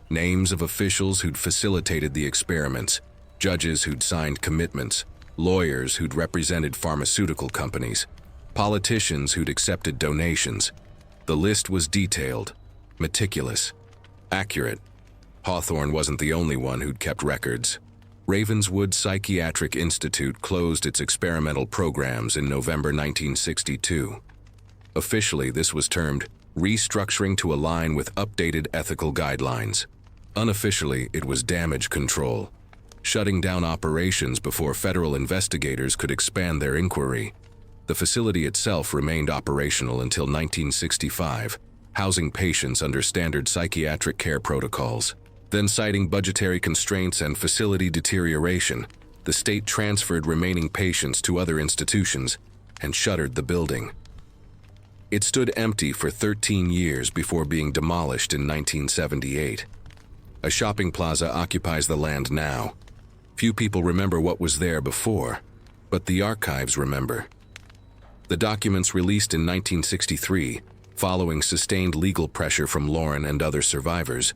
Names of officials who'd facilitated the experiments, judges who'd signed commitments, lawyers who'd represented pharmaceutical companies, politicians who'd accepted donations. The list was detailed, meticulous, accurate. Hawthorne wasn't the only one who'd kept records. Ravenswood Psychiatric Institute closed its experimental programs in November 1962. Officially, this was termed restructuring to align with updated ethical guidelines. Unofficially, it was damage control, shutting down operations before federal investigators could expand their inquiry. The facility itself remained operational until 1965, housing patients under standard psychiatric care protocols. Then, citing budgetary constraints and facility deterioration, the state transferred remaining patients to other institutions and shuttered the building. It stood empty for 13 years before being demolished in 1978. A shopping plaza occupies the land now. Few people remember what was there before, but the archives remember. The documents released in 1963, following sustained legal pressure from Lauren and other survivors,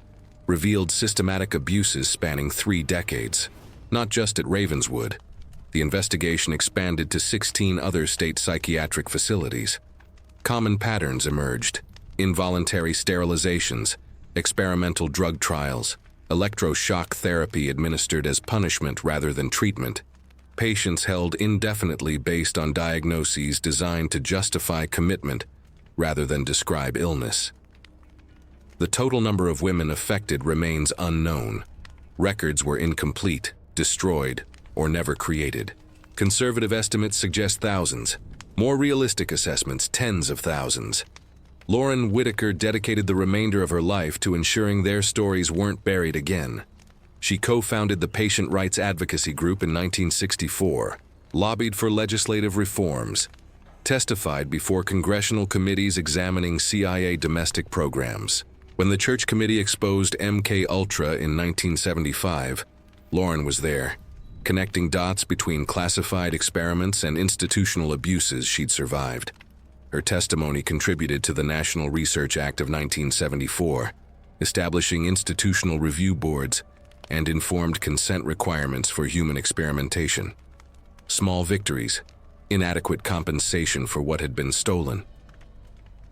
revealed systematic abuses spanning 3 decades. Not just at Ravenswood. The investigation expanded to 16 other state psychiatric facilities. Common patterns emerged: involuntary sterilizations, experimental drug trials, electroshock therapy administered as punishment rather than treatment, patients held indefinitely based on diagnoses designed to justify commitment rather than describe illness. The total number of women affected remains unknown. Records were incomplete, destroyed, or never created. Conservative estimates suggest thousands. More realistic assessments, tens of thousands. Lauren Whitaker dedicated the remainder of her life to ensuring their stories weren't buried again. She co-founded the Patient Rights Advocacy Group in 1964, lobbied for legislative reforms, testified before congressional committees examining CIA domestic programs. When the Church Committee exposed MK Ultra in 1975, Lauren was there, connecting dots between classified experiments and institutional abuses she'd survived. Her testimony contributed to the National Research Act of 1974, establishing institutional review boards and informed consent requirements for human experimentation. Small victories, inadequate compensation for what had been stolen,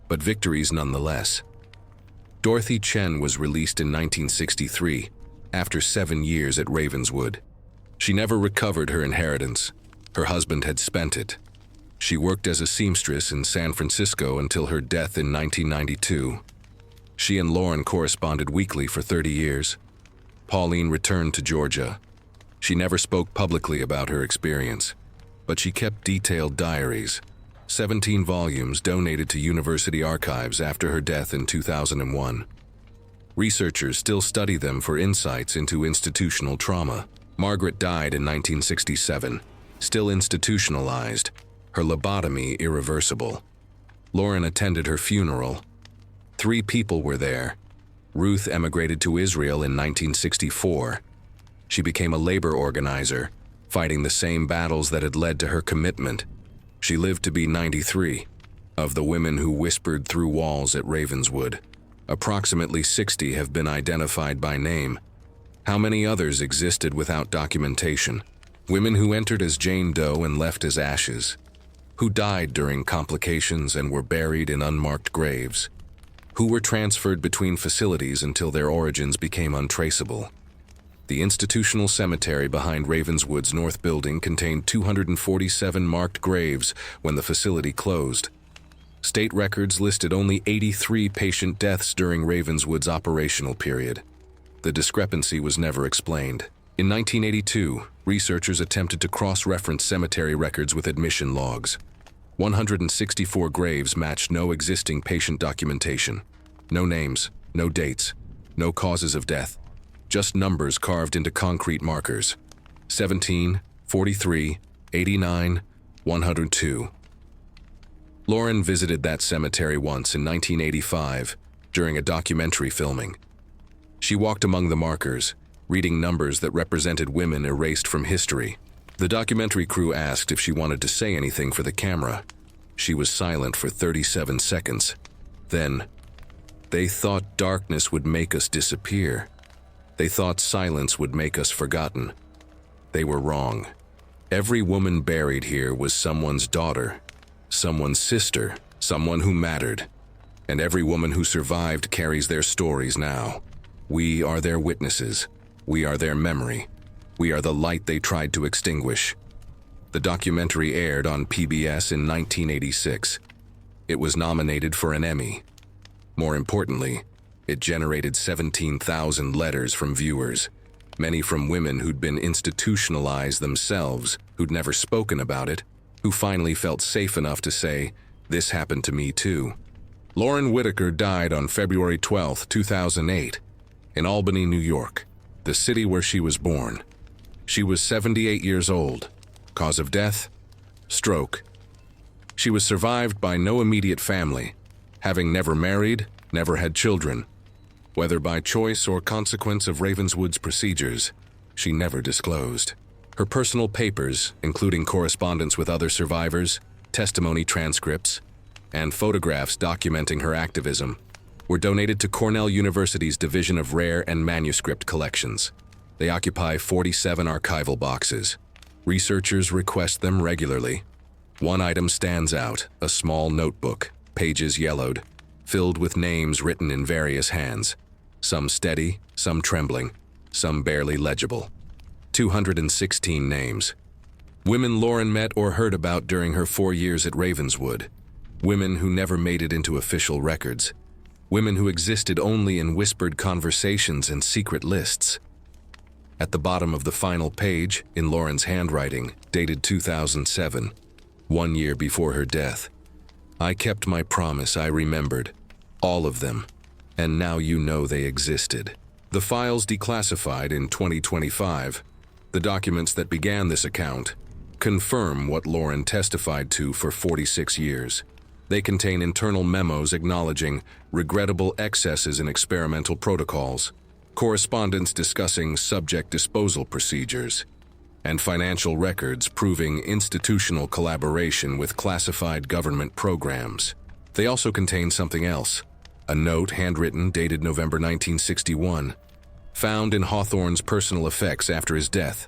but victories nonetheless. Dorothy Chen was released in 1963, after 7 years at Ravenswood. She never recovered her inheritance. Her husband had spent it. She worked as a seamstress in San Francisco until her death in 1992. She and Lauren corresponded weekly for 30 years. Pauline returned to Georgia. She never spoke publicly about her experience, but she kept detailed diaries, 17 volumes donated to university archives after her death in 2001. Researchers still study them for insights into institutional trauma. Margaret died in 1967, still institutionalized, her lobotomy irreversible. Lauren attended her funeral. 3 people were there. Ruth emigrated to Israel in 1964. She became a labor organizer, fighting the same battles that had led to her commitment. She lived to be 93. Of the women who whispered through walls at Ravenswood, approximately 60 have been identified by name. How many others existed without documentation? Women who entered as Jane Doe and left as ashes, who died during complications and were buried in unmarked graves, who were transferred between facilities until their origins became untraceable. The institutional cemetery behind Ravenswood's North Building contained 247 marked graves when the facility closed. State records listed only 83 patient deaths during Ravenswood's operational period. The discrepancy was never explained. In 1982, researchers attempted to cross-reference cemetery records with admission logs. 164 graves matched no existing patient documentation. No names, no dates, no causes of death. Just numbers carved into concrete markers. 17, 43, 89, 102. Lauren visited that cemetery once in 1985 during a documentary filming. She walked among the markers, reading numbers that represented women erased from history. The documentary crew asked if she wanted to say anything for the camera. She was silent for 37 seconds. Then, "They thought darkness would make us disappear. They thought silence would make us forgotten. They were wrong. Every woman buried here was someone's daughter, someone's sister, someone who mattered. And every woman who survived carries their stories now. We are their witnesses. We are their memory. We are the light they tried to extinguish." The documentary aired on PBS in 1986. It was nominated for an Emmy. More importantly, it generated 17,000 letters from viewers, many from women who'd been institutionalized themselves, who'd never spoken about it, who finally felt safe enough to say, "This happened to me too." Lauren Whitaker died on February 12, 2008, in Albany, New York, the city where she was born. She was 78 years old. Cause of death? Stroke. She was survived by no immediate family, having never married, never had children. Whether by choice or consequence of Ravenswood's procedures, she never disclosed. Her personal papers, including correspondence with other survivors, testimony transcripts, and photographs documenting her activism, were donated to Cornell University's Division of Rare and Manuscript Collections. They occupy 47 archival boxes. Researchers request them regularly. One item stands out, a small notebook, pages yellowed, filled with names written in various hands, some steady, some trembling, some barely legible. 216 names. Women Lauren met or heard about during her 4 years at Ravenswood. Women who never made it into official records. Women who existed only in whispered conversations and secret lists. At the bottom of the final page, in Lauren's handwriting, dated 2007, 1 year before her death, "I kept my promise, I remembered. All of them. And now you know they existed." The files declassified in 2025, the documents that began this account, confirm what Lauren testified to for 46 years. They contain internal memos acknowledging regrettable excesses in experimental protocols, correspondence discussing subject disposal procedures, and financial records proving institutional collaboration with classified government programs. They also contain something else, a note handwritten dated November 1961, found in Hawthorne's personal effects after his death.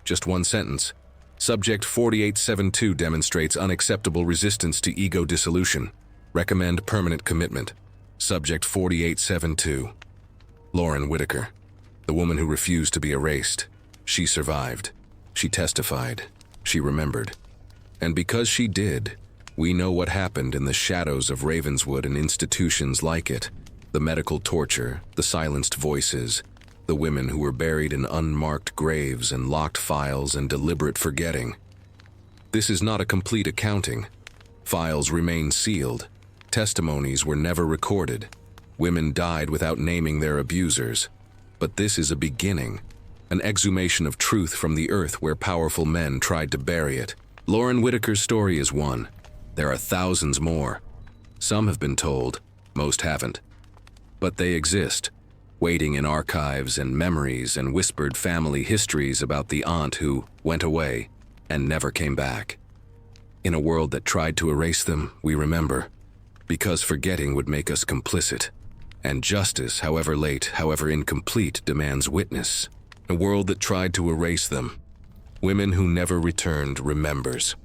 Just one sentence. Subject 4872 demonstrates unacceptable resistance to ego dissolution. Recommend permanent commitment. Subject 4872. Lauren Whitaker, the woman who refused to be erased. She survived. She testified. She remembered. And because she did, we know what happened in the shadows of Ravenswood and institutions like it. The medical torture, the silenced voices, the women who were buried in unmarked graves and locked files and deliberate forgetting. This is not a complete accounting. Files remain sealed. Testimonies were never recorded. Women died without naming their abusers. But this is a beginning, an exhumation of truth from the earth where powerful men tried to bury it. Lauren Whitaker's story is one. There are thousands more. Some have been told, most haven't. But they exist. waiting in archives and memories and whispered family histories about the aunt who went away and never came back. In a world that tried to erase them, we remember, because forgetting would make us complicit. And justice, however late, however incomplete, demands witness. A world that tried to erase them, women who never returned remembers.